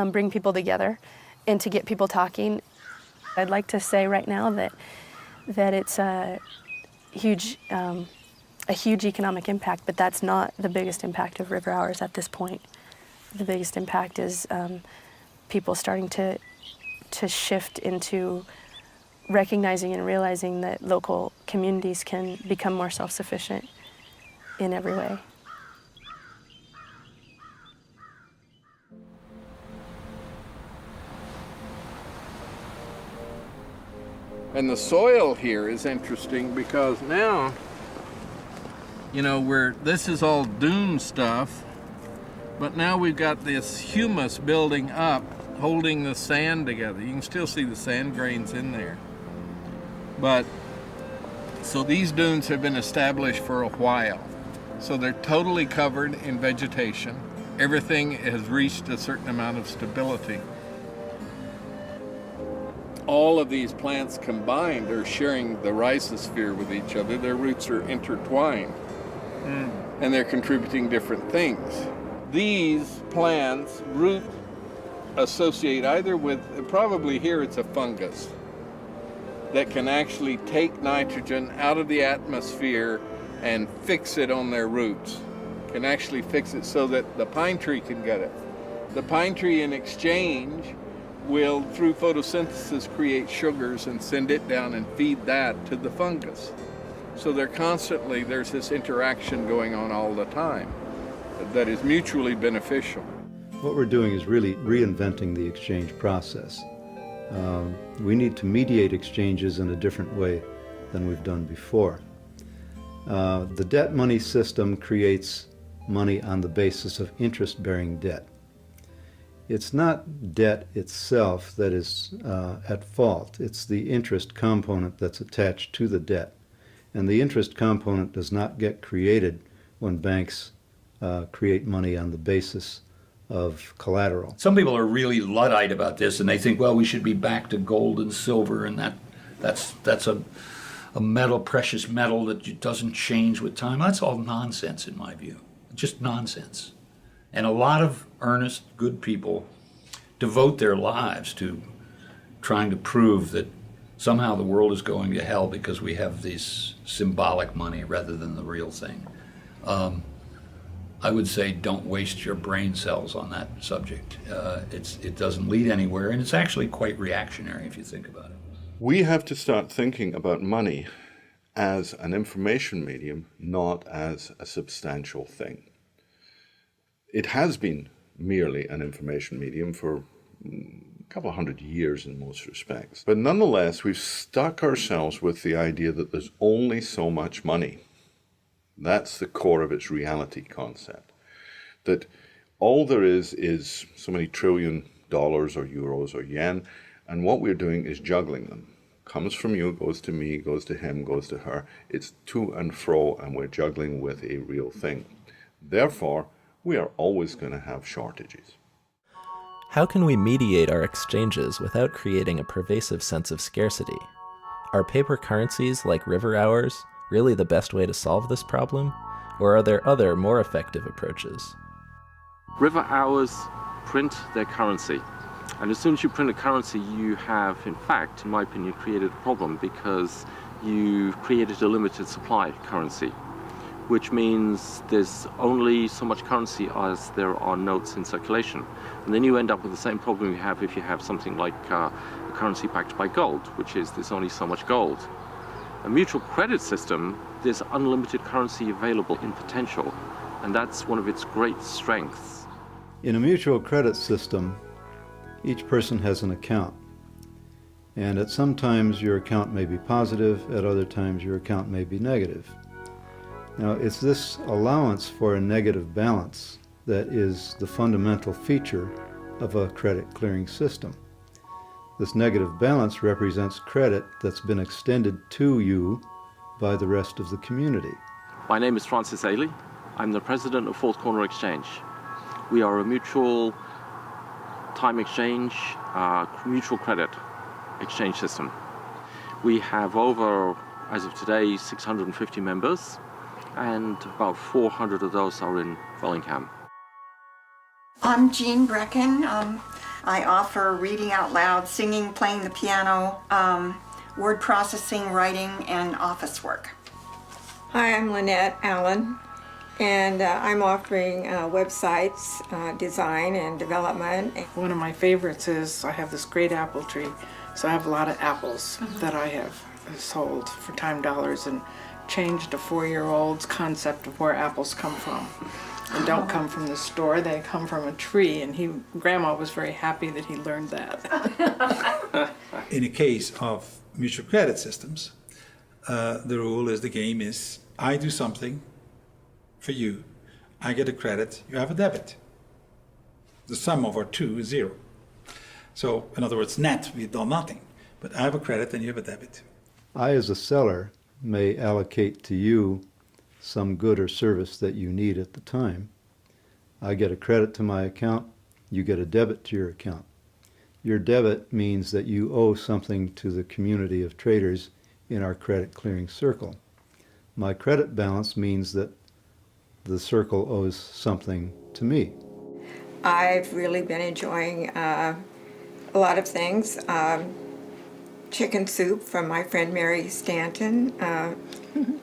bring people together and to get people talking. I'd like to say right now that it's a huge economic impact, but that's not the biggest impact of River Hours at this point. The biggest impact is people starting to shift into recognizing and realizing that local communities can become more self-sufficient in every way. And the soil here is interesting because now, you know, this is all dune stuff, but now we've got this humus building up, holding the sand together. You can still see the sand grains in there. But, so these dunes have been established for a while. So they're totally covered in vegetation. Everything has reached a certain amount of stability. All of these plants combined are sharing the rhizosphere with each other. Their roots are intertwined, and they're contributing different things. These plants root associate either with, probably here it's a fungus that can actually take nitrogen out of the atmosphere and fix it on their roots. Can actually fix it so that the pine tree can get it. The pine tree in exchange will, through photosynthesis, create sugars and send it down and feed that to the fungus. So there's this interaction going on all the time that is mutually beneficial. What we're doing is really reinventing the exchange process. We need to mediate exchanges in a different way than we've done before. The debt money system creates money on the basis of interest-bearing debt. It's not debt itself that is at fault. It's the interest component that's attached to the debt. And the interest component does not get created when banks create money on the basis of collateral. Some people are really Luddite about this, and they think, well, we should be back to gold and silver, and that's a metal, precious metal that doesn't change with time. That's all nonsense in my view, just nonsense. And a lot of earnest, good people devote their lives to trying to prove that somehow the world is going to hell because we have this symbolic money rather than the real thing. I would say don't waste your brain cells on that subject. It doesn't lead anywhere, and it's actually quite reactionary if you think about it. We have to start thinking about money as an information medium, not as a substantial thing. It has been merely an information medium for a couple of hundred years in most respects. But nonetheless, we've stuck ourselves with the idea that there's only so much money. That's the core of its reality concept. That all there is so many trillion dollars or euros or yen, and what we're doing is juggling them. comes from you, goes to me, goes to him, goes to her. It's to and fro, and we're juggling with a real thing. Therefore, we are always going to have shortages. How can we mediate our exchanges without creating a pervasive sense of scarcity? Are paper currencies like river hours really the best way to solve this problem? Or are there other, more effective approaches? River hours print their currency. And as soon as you print a currency, you have, in fact, in my opinion, created a problem, because you've created a limited supply currency, which means there's only so much currency as there are notes in circulation. And then you end up with the same problem you have if you have something like a currency backed by gold, which is there's only so much gold. A mutual credit system, there's unlimited currency available in potential, and that's one of its great strengths. In a mutual credit system, each person has an account. And at some times your account may be positive, at other times your account may be negative. Now, it's this allowance for a negative balance that is the fundamental feature of a credit clearing system. This negative balance represents credit that's been extended to you by the rest of the community. My name is Francis Ailey. I'm the president of Fourth Corner Exchange. We are a mutual time exchange, mutual credit exchange system. We have over, as of today, 650 members, and about 400 of those are in Bellingham. I'm Jean Brecken. I offer reading out loud, singing, playing the piano, word processing, writing, and office work. Hi, I'm Lynette Allen, and I'm offering websites, design and development. One of my favorites is I have this great apple tree, so I have a lot of apples that I have sold for time dollars and changed a 4-year-old's concept of where apples come from. And don't come from the store, they come from a tree, and Grandma was very happy that he learned that. In a case of mutual credit systems, the rule is, the game is, I do something for you, I get a credit, you have a debit. The sum of our two is 0. So, in other words, net, we've done nothing. But I have a credit and you have a debit. I, as a seller, may allocate to you some good or service that you need at the time. I get a credit to my account, you get a debit to your account. Your debit means that you owe something to the community of traders in our credit clearing circle. My credit balance means that the circle owes something to me. I've really been enjoying a lot of things. Chicken soup from my friend Mary Stanton.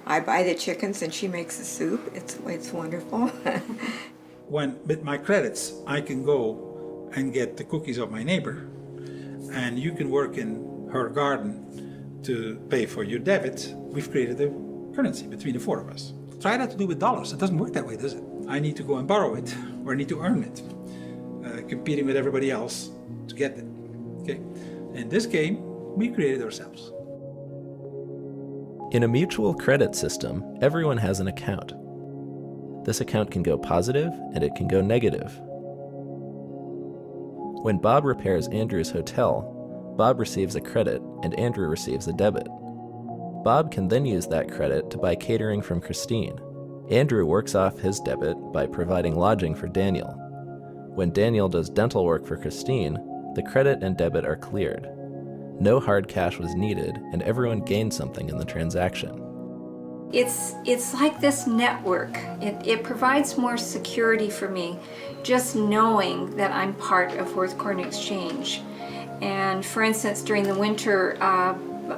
I buy the chickens and she makes the soup. It's wonderful. When with my credits, I can go and get the cookies of my neighbor, and you can work in her garden to pay for your debit. We've created a currency between the 4 of us. Try that to do with dollars. It doesn't work that way, does it? I need to go and borrow it, or I need to earn it, competing with everybody else to get it. Okay? In this game, we created ourselves. In a mutual credit system, everyone has an account. This account can go positive and it can go negative. When Bob repairs Andrew's hotel, Bob receives a credit and Andrew receives a debit. Bob can then use that credit to buy catering from Christine. Andrew works off his debit by providing lodging for Daniel. When Daniel does dental work for Christine, the credit and debit are cleared. No hard cash was needed, and everyone gained something in the transaction. It's like this network. It provides more security for me, just knowing that I'm part of Fourth Corner Exchange. And for instance, during the winter,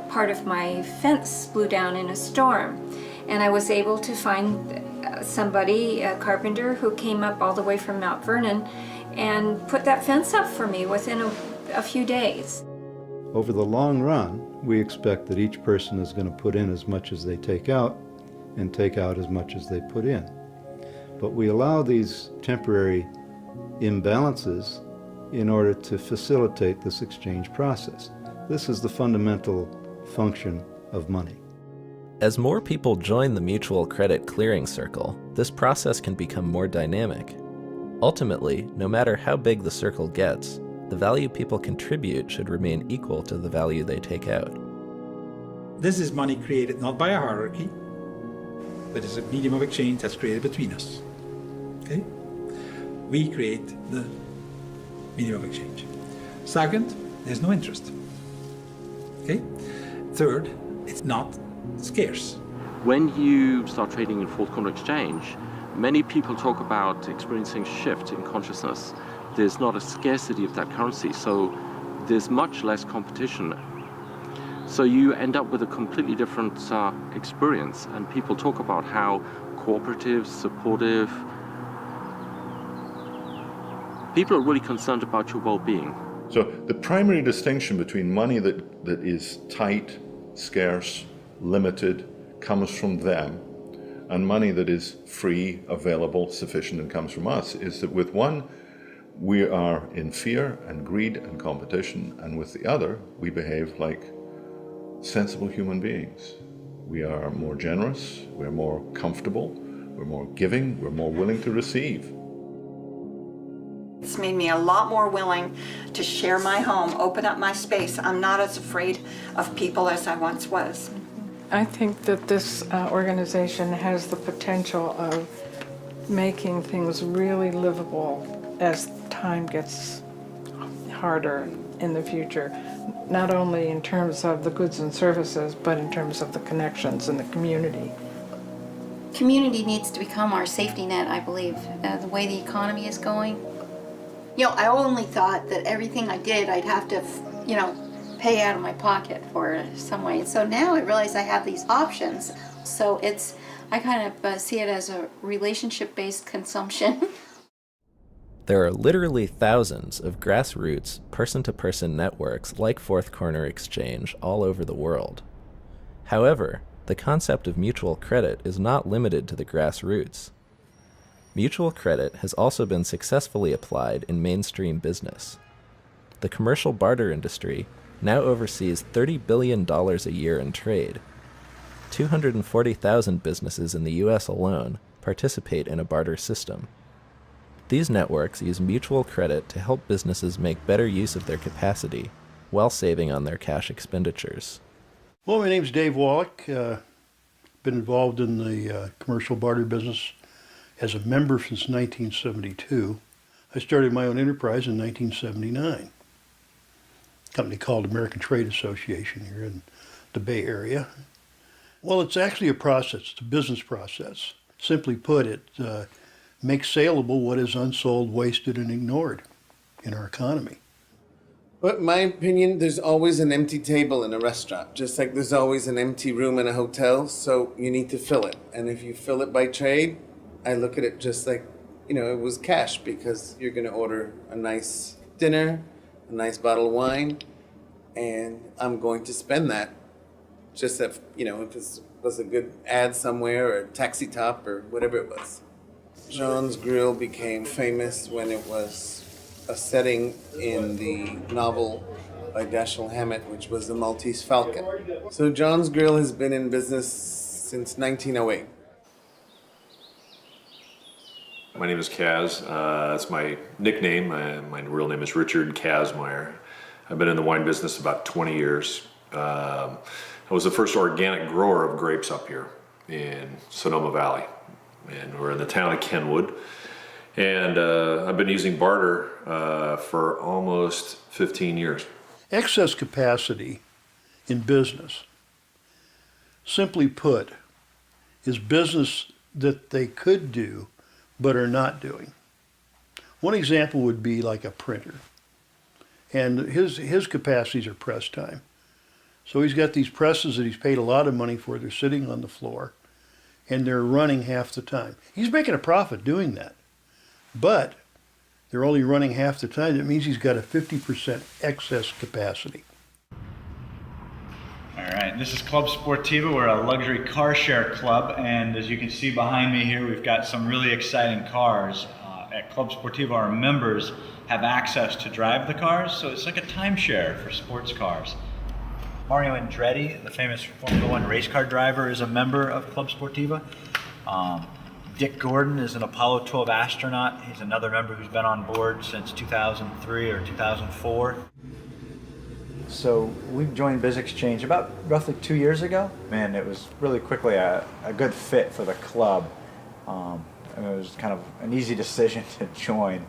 part of my fence blew down in a storm, and I was able to find somebody, a carpenter, who came up all the way from Mount Vernon and put that fence up for me within a few days. Over the long run, we expect that each person is going to put in as much as they take out and take out as much as they put in. But we allow these temporary imbalances in order to facilitate this exchange process. This is the fundamental function of money. As more people join the mutual credit clearing circle, this process can become more dynamic. Ultimately, no matter how big the circle gets, the value people contribute should remain equal to the value they take out. This is money created not by a hierarchy, but it's a medium of exchange that's created between us. Okay? We create the medium of exchange. Second, there's no interest. Okay? Third, it's not scarce. When you start trading in fourth-corner exchange, many people talk about experiencing shift in consciousness. There's not a scarcity of that currency, so there's much less competition. So you end up with a completely different experience, and people talk about how cooperative, supportive. People are really concerned about your well-being. So the primary distinction between money that is tight, scarce, limited, comes from them, and money that is free, available, sufficient, and comes from us, is that with one, we are in fear and greed and competition, and with the other, we behave like sensible human beings. We are more generous, we're more comfortable, we're more giving, we're more willing to receive. It's made me a lot more willing to share my home, open up my space. I'm not as afraid of people as I once was. I think that this organization has the potential of making things really livable as time gets harder in the future, not only in terms of the goods and services, but in terms of the connections in the community. Community needs to become our safety net, I believe, the way the economy is going. You know, I only thought that everything I did, I'd have to, you know, pay out of my pocket for some way. And so now I realize I have these options. So I kind of see it as a relationship-based consumption. There are literally thousands of grassroots, person-to-person networks like Fourth Corner Exchange all over the world. However, the concept of mutual credit is not limited to the grassroots. Mutual credit has also been successfully applied in mainstream business. The commercial barter industry now oversees $30 billion a year in trade. 240,000 businesses in the US alone participate in a barter system. These networks use mutual credit to help businesses make better use of their capacity while saving on their cash expenditures. Well, my name's Dave Wallach. Been involved in the commercial barter business as a member since 1972. I started my own enterprise in 1979. A company called American Trade Association here in the Bay Area. Well, it's actually a process. It's a business process. Simply put, it makes saleable what is unsold, wasted, and ignored in our economy. But in my opinion, there's always an empty table in a restaurant, just like there's always an empty room in a hotel, so you need to fill it. And if you fill it by trade, I look at it just like, you know, it was cash, because you're going to order a nice dinner, a nice bottle of wine, and I'm going to spend that. Just if, you know, if it was a good ad somewhere or a taxi top or whatever it was. John's Grill became famous when it was a setting in the novel by Dashiell Hammett, which was The Maltese Falcon. So John's Grill has been in business since 1908. My name is Kaz. That's my nickname. My real name is Richard Kazmaier. I've been in the wine business about 20 years. I was the first organic grower of grapes up here in Sonoma Valley. And we're in the town of Kenwood. And I've been using barter for almost 15 years. Excess capacity in business, simply put, is business that they could do but are not doing. One example would be like a printer. And his capacities are press time. So he's got these presses that he's paid a lot of money for. They're sitting on the floor, and they're running half the time. He's making a profit doing that. But they're only running half the time. That means he's got a 50% excess capacity. All right, this is Club Sportiva. We're a luxury car share club, and as you can see behind me here, we've got some really exciting cars. At Club Sportiva, our members have access to drive the cars, so it's like a timeshare for sports cars. Mario Andretti, the famous Formula One race car driver, is a member of Club Sportiva. Dick Gordon is an Apollo 12 astronaut. He's another member who's been on board since 2003 or 2004. So we joined Biz Exchange about roughly 2 years ago, and it was really quickly a good fit for the club. And it was kind of an easy decision to join.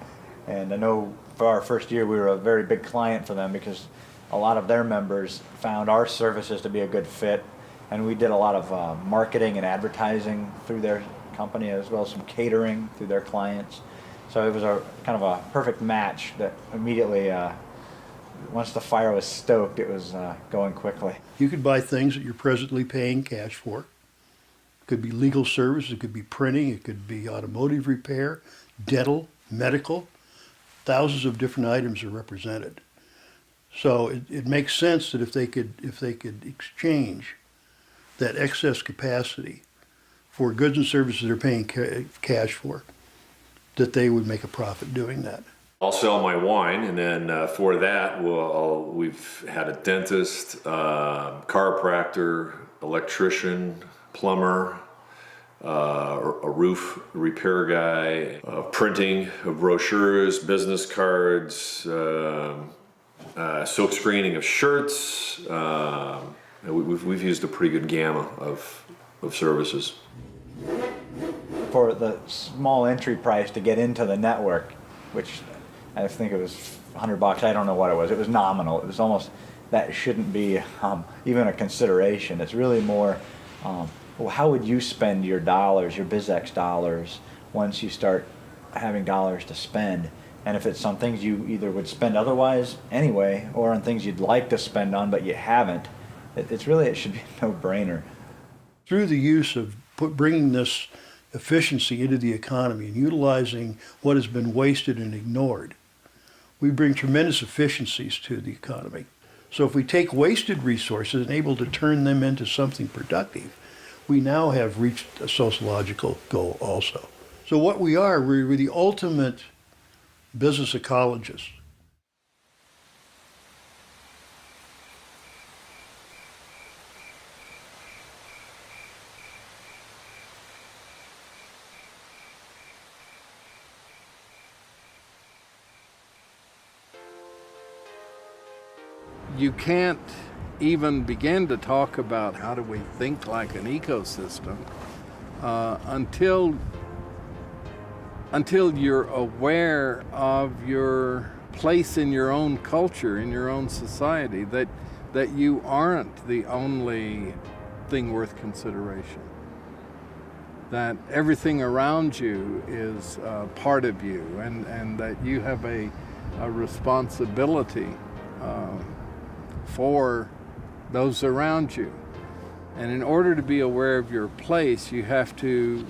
And I know for our first year we were a very big client for them because a lot of their members found our services to be a good fit. And we did a lot of marketing and advertising through their company, as well as some catering through their clients. So it was a kind of a perfect match that immediately, once the fire was stoked, it was going quickly. You could buy things that you're presently paying cash for. It could be legal service, it could be printing, it could be automotive repair, dental, medical. Thousands of different items are represented. So it makes sense that if they could exchange that excess capacity for goods and services they're paying cash for, that they would make a profit doing that. I'll sell my wine, and then for that, we've had a dentist, chiropractor, electrician, plumber, a roof repair guy, printing of brochures, business cards, silk screening of shirts. We've used a pretty good gamma of services. For the small entry price to get into the network, which I think it was $100, I don't know what it was. It was nominal. It was almost, that shouldn't be even a consideration. It's really more, well, how would you spend your dollars, your BizX dollars, once you start having dollars to spend? And if it's some things you either would spend otherwise anyway, or on things you'd like to spend on but you haven't, it should be a no-brainer. Through the use of bringing this efficiency into the economy and utilizing what has been wasted and ignored, we bring tremendous efficiencies to the economy. So if we take wasted resources and able to turn them into something productive, we now have reached a sociological goal also. So what we're the ultimate business ecologists. You can't even begin to talk about how do we think like an ecosystem until you're aware of your place in your own culture, in your own society, that you aren't the only thing worth consideration, that everything around you is part of you, and that you have a responsibility for those around you. And in order to be aware of your place, you have to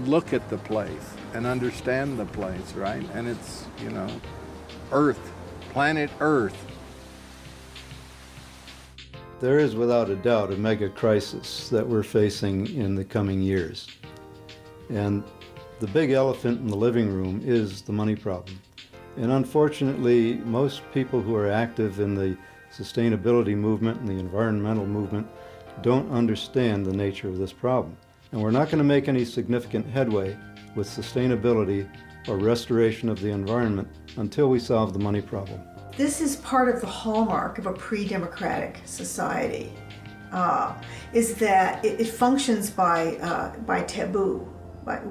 look at the place and understand the place, right? And it's, Earth, planet Earth. There is without a doubt a mega crisis that we're facing in the coming years. And the big elephant in the living room is the money problem. And unfortunately, most people who are active in the sustainability movement and the environmental movement don't understand the nature of this problem. And we're not going to make any significant headway with sustainability or restoration of the environment until we solve the money problem. This is part of the hallmark of a pre-democratic society, is that it functions by taboo.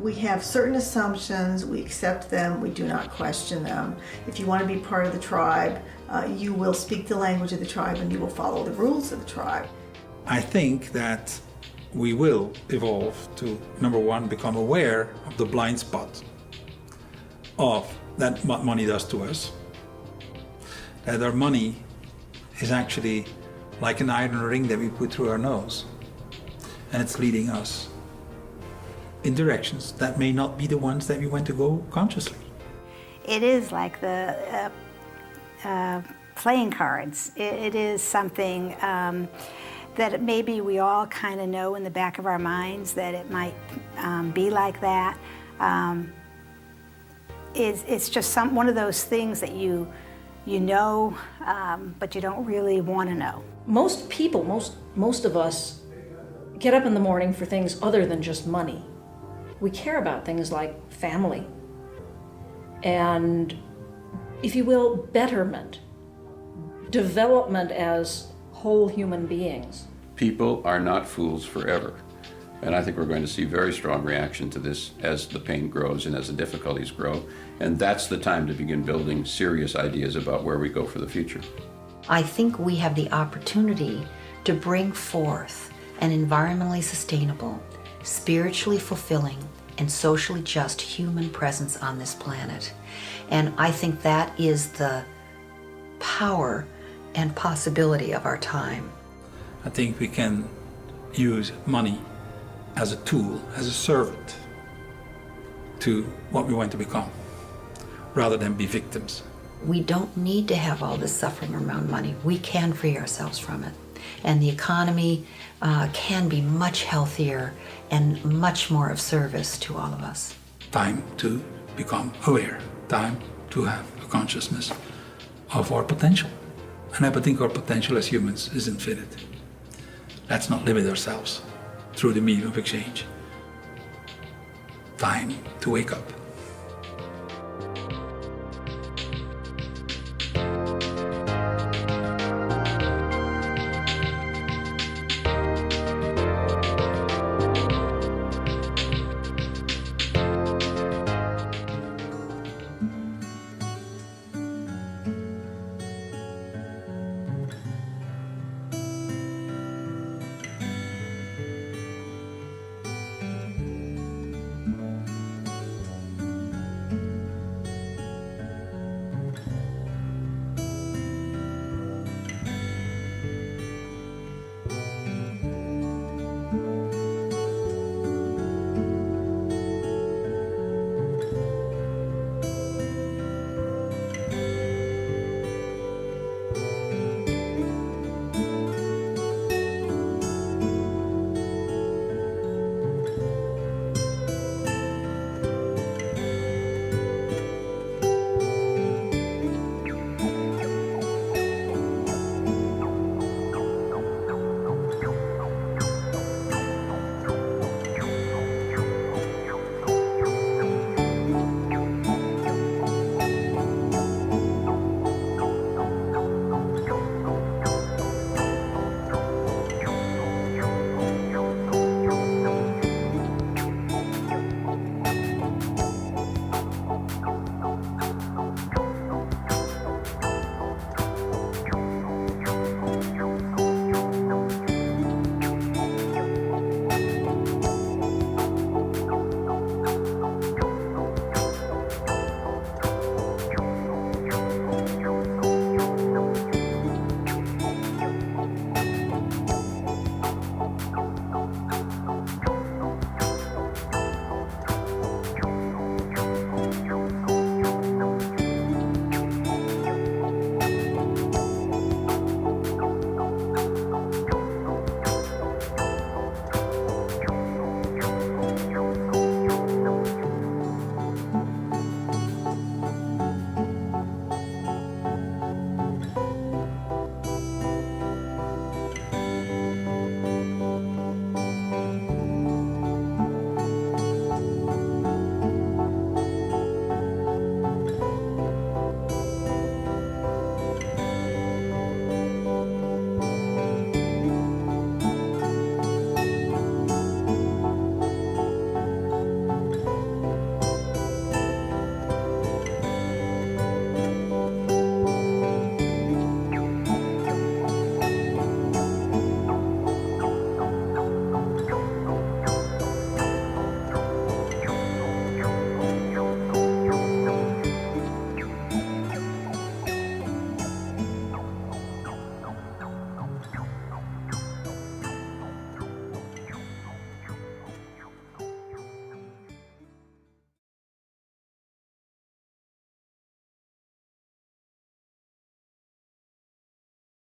We have certain assumptions, we accept them, we do not question them. If you want to be part of the tribe, you will speak the language of the tribe and you will follow the rules of the tribe. I think that we will evolve to, number one, become aware of the blind spot of that what money does to us. That our money is actually like an iron ring that we put through our nose, and it's leading us in directions that may not be the ones that we want to go consciously. It is like the playing cards. It is something that maybe we all kind of know in the back of our minds that it might be like that. It's just one of those things that you know, but you don't really want to know. Most people, most of us, get up in the morning for things other than just money. We care about things like family and, if you will, betterment. development as whole human beings. People are not fools forever. And I think we're going to see very strong reaction to this as the pain grows and as the difficulties grow. And that's the time to begin building serious ideas about where we go for the future. I think we have the opportunity to bring forth an environmentally sustainable, spiritually fulfilling, and socially just human presence on this planet. And I think that is the power and possibility of our time. I think we can use money as a tool, as a servant to what we want to become, rather than be victims. We don't need to have all this suffering around money. We can free ourselves from it. And the economy can be much healthier and much more of service to all of us. Time to become aware, time to have a consciousness of our potential. And I think our potential as humans is infinite. Let's not limit ourselves through the medium of exchange. Time to wake up.